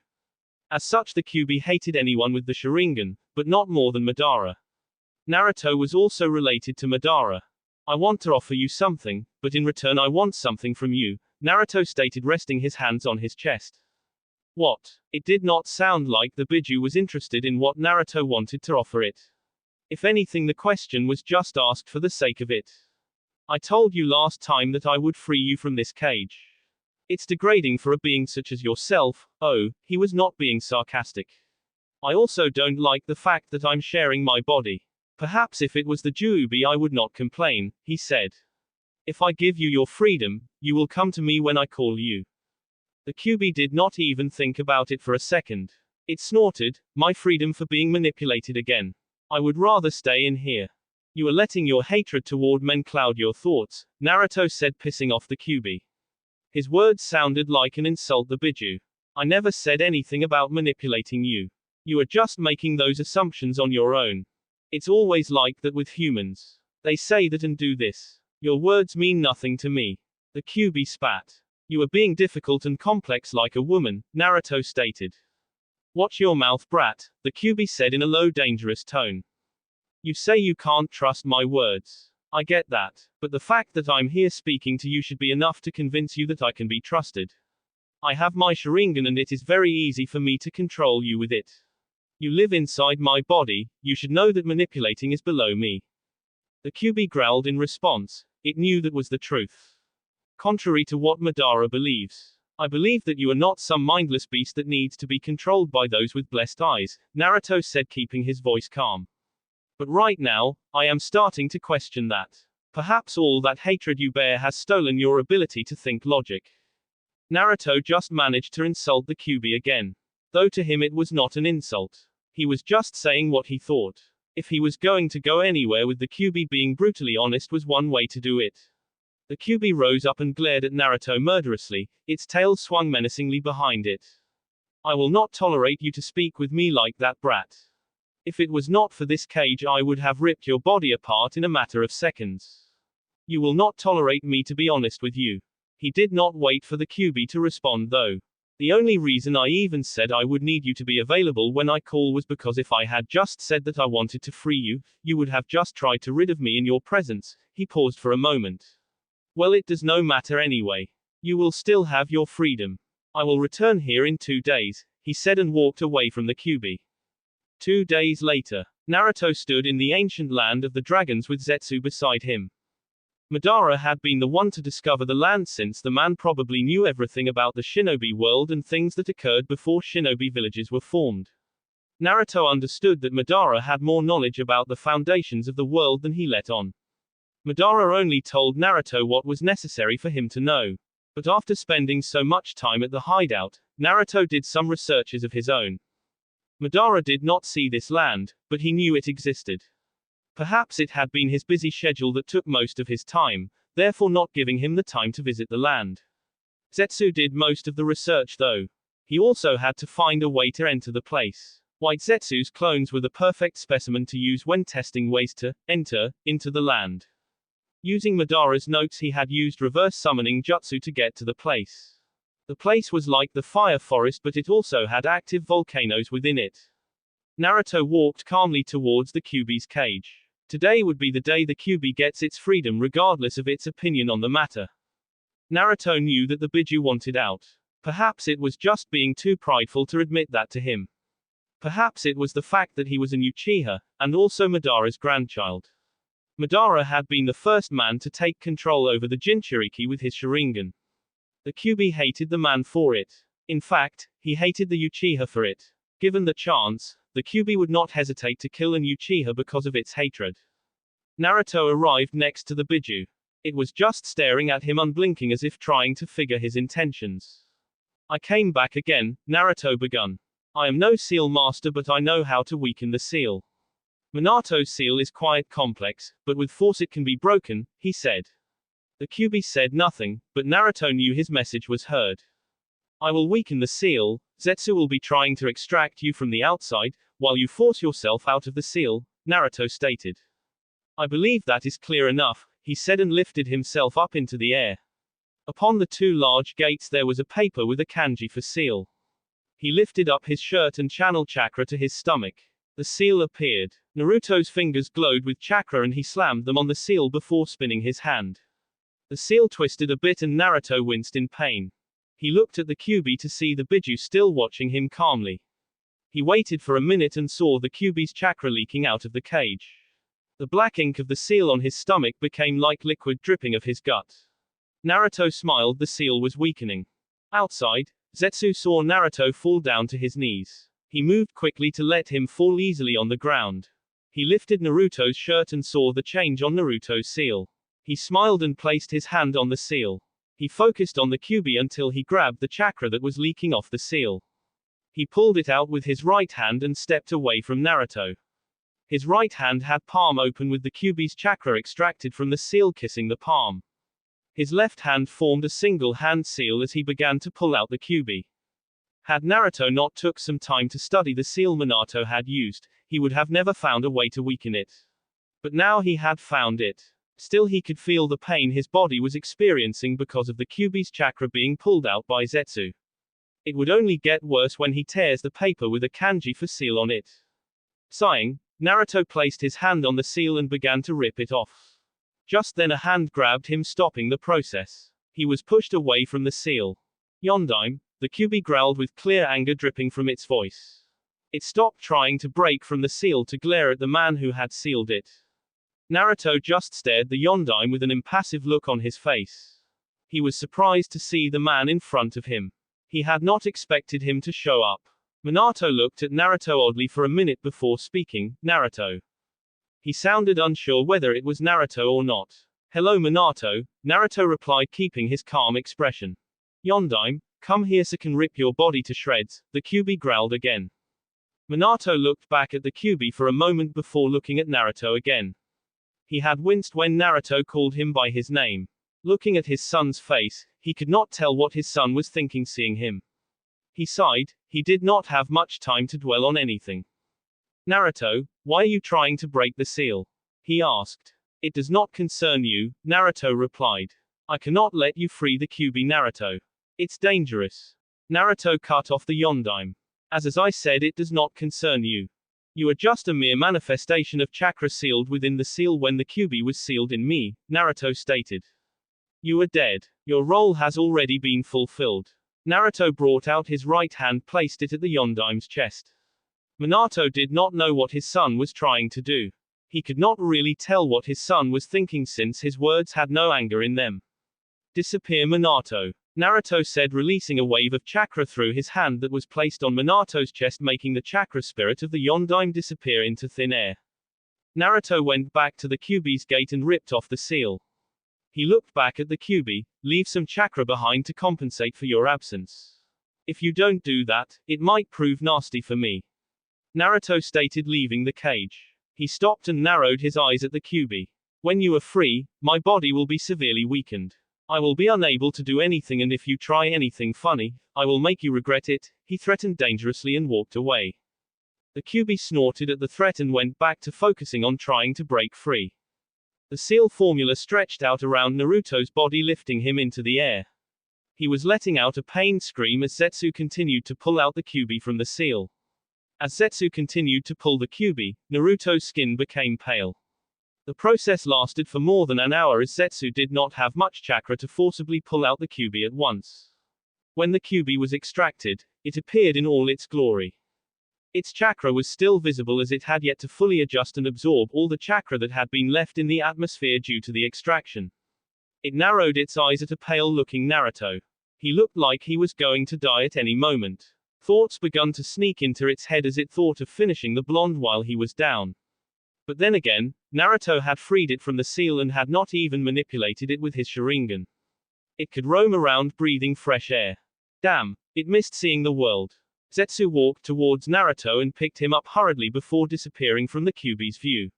As such, the Kyuubi hated anyone with the Sharingan, but not more than Madara. Naruto was also related to Madara. I want to offer you something, but in return I want something from you, Naruto stated, resting his hands on his chest. What? It did not sound like the Biju was interested in what Naruto wanted to offer it. If anything, the question was just asked for the sake of it. I told you last time that I would free you from this cage. It's degrading for a being such as yourself. Oh, he was not being sarcastic. I also don't like the fact that I'm sharing my body. Perhaps if it was the Kyuubi I would not complain, he said. If I give you your freedom, you will come to me when I call you. The Kyuubi did not even think about it for a second. It snorted, my freedom for being manipulated again. I would rather stay in here. You are letting your hatred toward men cloud your thoughts, Naruto said, pissing off the Kyuubi. His words sounded like an insult to Biju. I never said anything about manipulating you. You are just making those assumptions on your own. It's always like that with humans. They say that and do this. Your words mean nothing to me. The Kyuubi spat. You are being difficult and complex like a woman, Naruto stated. Watch your mouth, brat, the Kyuubi said in a low, dangerous tone. You say you can't trust my words. I get that, but the fact that I'm here speaking to you should be enough to convince you that I can be trusted. I have my Sharingan and it is very easy for me to control you with it. You live inside my body, you should know that manipulating is below me. The Kyuubi growled in response. It knew that was the truth. Contrary to what Madara believes. I believe that you are not some mindless beast that needs to be controlled by those with blessed eyes, Naruto said, keeping his voice calm. But right now, I am starting to question that. Perhaps all that hatred you bear has stolen your ability to think logic. Naruto just managed to insult the Kyuubi again. Though to him it was not an insult. He was just saying what he thought. If he was going to go anywhere with the Kyuubi, being brutally honest was one way to do it. The Kyuubi rose up and glared at Naruto murderously, its tail swung menacingly behind it. I will not tolerate you to speak with me like that, brat. If it was not for this cage I would have ripped your body apart in a matter of seconds. You will not tolerate me to be honest with you. He did not wait for the Kyuubi to respond though. The only reason I even said I would need you to be available when I call was because if I had just said that I wanted to free you, you would have just tried to rid of me in your presence. He paused for a moment. Well, it does no matter anyway. You will still have your freedom. I will return here in 2 days, he said and walked away from the Kyuubi. 2 days later, Naruto stood in the ancient land of the dragons with Zetsu beside him. Madara had been the one to discover the land, since the man probably knew everything about the shinobi world and things that occurred before shinobi villages were formed. Naruto understood that Madara had more knowledge about the foundations of the world than he let on. Madara only told Naruto what was necessary for him to know. But after spending so much time at the hideout, Naruto did some researches of his own. Madara did not see this land, but he knew it existed. Perhaps it had been his busy schedule that took most of his time, therefore not giving him the time to visit the land. Zetsu did most of the research though. He also had to find a way to enter the place. White Zetsu's clones were the perfect specimen to use when testing ways to enter into the land. Using Madara's notes, he had used reverse summoning jutsu to get to the place. The place was like the fire forest, but it also had active volcanoes within it. Naruto walked calmly towards the Kyuubi's cage. Today would be the day the Kyuubi gets its freedom regardless of its opinion on the matter. Naruto knew that the Biju wanted out. Perhaps it was just being too prideful to admit that to him. Perhaps it was the fact that he was an Uchiha, and also Madara's grandchild. Madara had been the first man to take control over the Jinchuriki with his Sharingan. The Kyuubi hated the man for it. In fact, he hated the Uchiha for it. Given the chance, the Kyuubi would not hesitate to kill an Uchiha because of its hatred. Naruto arrived next to the Biju. It was just staring at him unblinking as if trying to figure his intentions. I came back again, Naruto begun. I am no seal master, but I know how to weaken the seal. Minato's seal is quite complex, but with force it can be broken, he said. The Kyuubi said nothing, but Naruto knew his message was heard. I will weaken the seal. Zetsu will be trying to extract you from the outside, while you force yourself out of the seal, Naruto stated. I believe that is clear enough, he said and lifted himself up into the air. Upon the two large gates there was a paper with a kanji for seal. He lifted up his shirt and channeled chakra to his stomach. The seal appeared. Naruto's fingers glowed with chakra and he slammed them on the seal before spinning his hand. The seal twisted a bit and Naruto winced in pain. He looked at the Kyuubi to see the Biju still watching him calmly. He waited for a minute and saw the Kyuubi's chakra leaking out of the cage. The black ink of the seal on his stomach became like liquid dripping of his gut. Naruto smiled, the seal was weakening. Outside, Zetsu saw Naruto fall down to his knees. He moved quickly to let him fall easily on the ground. He lifted Naruto's shirt and saw the change on Naruto's seal. He smiled and placed his hand on the seal. He focused on the Kyuubi until he grabbed the chakra that was leaking off the seal. He pulled it out with his right hand and stepped away from Naruto. His right hand had palm open with the Kyuubi's chakra extracted from the seal kissing the palm. His left hand formed a single hand seal as he began to pull out the Kyuubi. Had Naruto not took some time to study the seal Minato had used, he would have never found a way to weaken it. But now he had found it. Still he could feel the pain his body was experiencing because of the Kyuubi's chakra being pulled out by Zetsu. It would only get worse when he tears the paper with a kanji for seal on it. Sighing, Naruto placed his hand on the seal and began to rip it off. Just then a hand grabbed him, stopping the process. He was pushed away from the seal. Yondaime, the Kyuubi growled with clear anger dripping from its voice. It stopped trying to break from the seal to glare at the man who had sealed it. Naruto just stared the Yondaime with an impassive look on his face. He was surprised to see the man in front of him. He had not expected him to show up. Minato looked at Naruto oddly for a minute before speaking. Naruto. He sounded unsure whether it was Naruto or not. Hello Minato, Naruto replied, keeping his calm expression. Yondaime, come here so can rip your body to shreds, the Kyuubi growled again. Minato looked back at the Kyuubi for a moment before looking at Naruto again. He had winced when Naruto called him by his name. Looking at his son's face, he could not tell what his son was thinking seeing him. He sighed. He did not have much time to dwell on anything. Naruto, why are you trying to break the seal? He asked. It does not concern you, Naruto replied. I cannot let you free the Kyuubi, Naruto. It's dangerous. Naruto cut off the Yondaime. As I said, it does not concern you. You are just a mere manifestation of chakra sealed within the seal when the Kyuubi was sealed in me, Naruto stated. You are dead. Your role has already been fulfilled. Naruto brought out his right hand, placed it at the Yondaime's chest. Minato did not know what his son was trying to do. He could not really tell what his son was thinking since his words had no anger in them. Disappear Minato, Naruto said, releasing a wave of chakra through his hand that was placed on Minato's chest, making the chakra spirit of the Yondaime disappear into thin air. Naruto went back to the Kyuubi's gate and ripped off the seal. He looked back at the Kyuubi. Leave some chakra behind to compensate for your absence. If you don't do that, it might prove nasty for me. Naruto stated, leaving the cage. He stopped and narrowed his eyes at the Kyuubi. When you are free, my body will be severely weakened. I will be unable to do anything, and if you try anything funny, I will make you regret it, he threatened dangerously and walked away. The Kyuubi snorted at the threat and went back to focusing on trying to break free. The seal formula stretched out around Naruto's body, lifting him into the air. He was letting out a pained scream as Zetsu continued to pull out the Kyuubi from the seal. As Zetsu continued to pull the Kyuubi, Naruto's skin became pale. The process lasted for more than an hour as Zetsu did not have much chakra to forcibly pull out the Kyuubi at once. When the Kyuubi was extracted, it appeared in all its glory. Its chakra was still visible as it had yet to fully adjust and absorb all the chakra that had been left in the atmosphere due to the extraction. It narrowed its eyes at a pale-looking Naruto. He looked like he was going to die at any moment. Thoughts began to sneak into its head as it thought of finishing the blonde while he was down. But then again, Naruto had freed it from the seal and had not even manipulated it with his Sharingan. It could roam around breathing fresh air. Damn, it missed seeing the world. Zetsu walked towards Naruto and picked him up hurriedly before disappearing from the Kyuubi's view.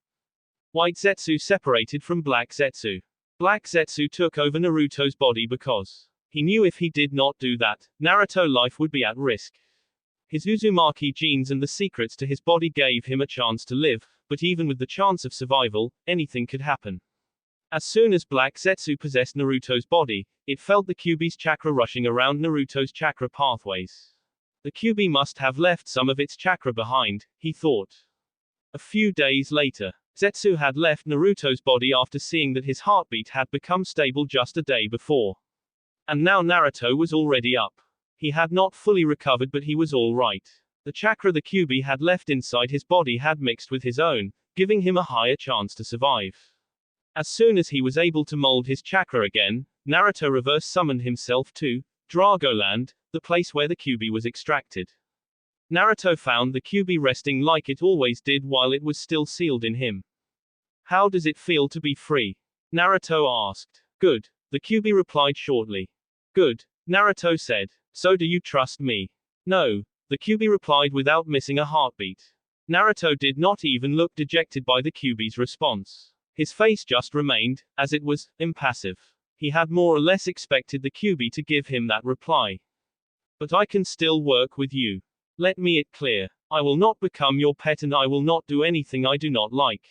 White Zetsu separated from Black Zetsu. Black Zetsu took over Naruto's body because he knew if he did not do that, Naruto's life would be at risk. His Uzumaki genes and the secrets to his body gave him a chance to live, but even with the chance of survival, anything could happen. As soon as Black Zetsu possessed Naruto's body, it felt the Kyuubi's chakra rushing around Naruto's chakra pathways. The Kyuubi must have left some of its chakra behind, he thought. A few days later, Zetsu had left Naruto's body after seeing that his heartbeat had become stable just a day before. And now Naruto was already up. He had not fully recovered, but he was all right. The chakra the Kyuubi had left inside his body had mixed with his own, giving him a higher chance to survive. As soon as he was able to mold his chakra again, Naruto reverse summoned himself to Dragoland, the place where the Kyuubi was extracted. Naruto found the Kyuubi resting like it always did while it was still sealed in him. How does it feel to be free? Naruto asked. Good, the Kyuubi replied shortly. Good, Naruto said. So do you trust me? No, the Kyuubi replied without missing a heartbeat. Naruto did not even look dejected by the Kyuubi's response. His face just remained, as it was, impassive. He had more or less expected the Kyuubi to give him that reply. But I can still work with you. Let me it clear. I will not become your pet and I will not do anything I do not like.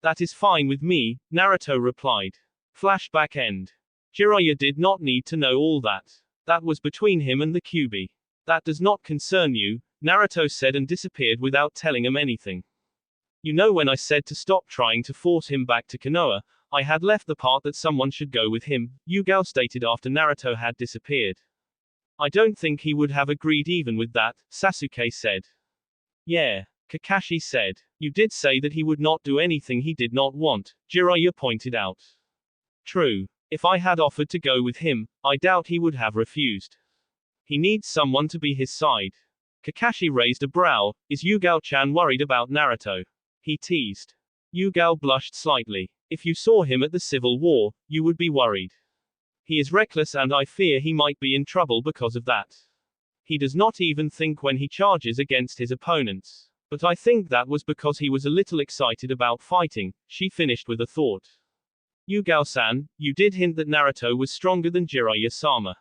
That is fine with me, Naruto replied. Flashback end. Jiraiya did not need to know all that. That was between him and the Kyuubi. That does not concern you, Naruto said and disappeared without telling him anything. You know, when I said to stop trying to force him back to Konoha, I had left the part that someone should go with him, Yugao stated after Naruto had disappeared. I don't think he would have agreed even with that, Sasuke said. Yeah, Kakashi said. You did say that he would not do anything he did not want, Jiraiya pointed out. True. If I had offered to go with him, I doubt he would have refused. He needs someone to be his side. Kakashi raised a brow. Is Yugao-chan worried about Naruto? He teased. Yugao blushed slightly. If you saw him at the Civil War, you would be worried. He is reckless and I fear he might be in trouble because of that. He does not even think when he charges against his opponents. But I think that was because he was a little excited about fighting, she finished with a thought. Yugao-san, you did hint that Naruto was stronger than Jiraiya-sama.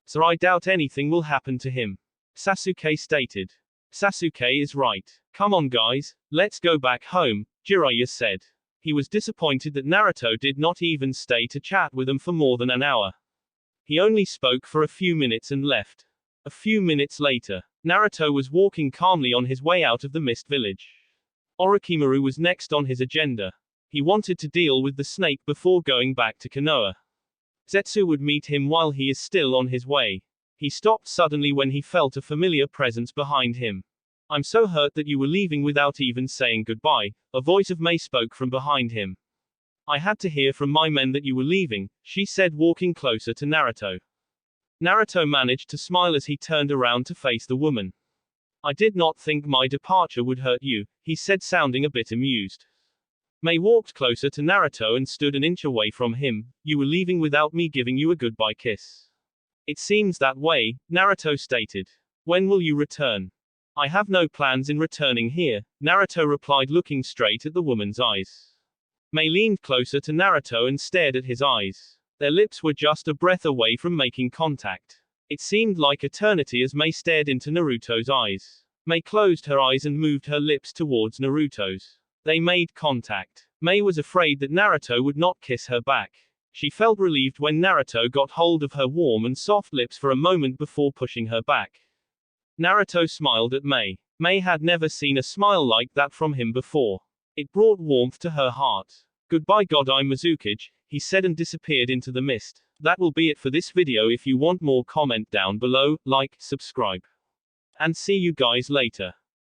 So I doubt anything will happen to him. Sasuke stated. Sasuke is right. Come on guys, let's go back home, Jiraiya said. He was disappointed that Naruto did not even stay to chat with them for more than an hour. He only spoke for a few minutes and left. A few minutes later, Naruto was walking calmly on his way out of the Mist Village. Orochimaru was next on his agenda. He wanted to deal with the snake before going back to Konoha. Zetsu would meet him while he is still on his way. He stopped suddenly when he felt a familiar presence behind him. I'm so hurt that you were leaving without even saying goodbye, a voice of Mei spoke from behind him. I had to hear from my men that you were leaving, she said, walking closer to Naruto. Naruto managed to smile as he turned around to face the woman. I did not think my departure would hurt you, he said, sounding a bit amused. Mei walked closer to Naruto and stood an inch away from him. You were leaving without me giving you a goodbye kiss. It seems that way, Naruto stated. When will you return? I have no plans in returning here, Naruto replied, looking straight at the woman's eyes. Mei leaned closer to Naruto and stared at his eyes. Their lips were just a breath away from making contact. It seemed like eternity as Mei stared into Naruto's eyes. Mei closed her eyes and moved her lips towards Naruto's. They made contact. Mei was afraid that Naruto would not kiss her back. She felt relieved when Naruto got hold of her warm and soft lips for a moment before pushing her back. Naruto smiled at Mei. Mei had never seen a smile like that from him before. It brought warmth to her heart. Goodbye Godai Mizukage, he said and disappeared into the mist. That will be it for this video. If you want more, comment down below, like, subscribe. And see you guys later.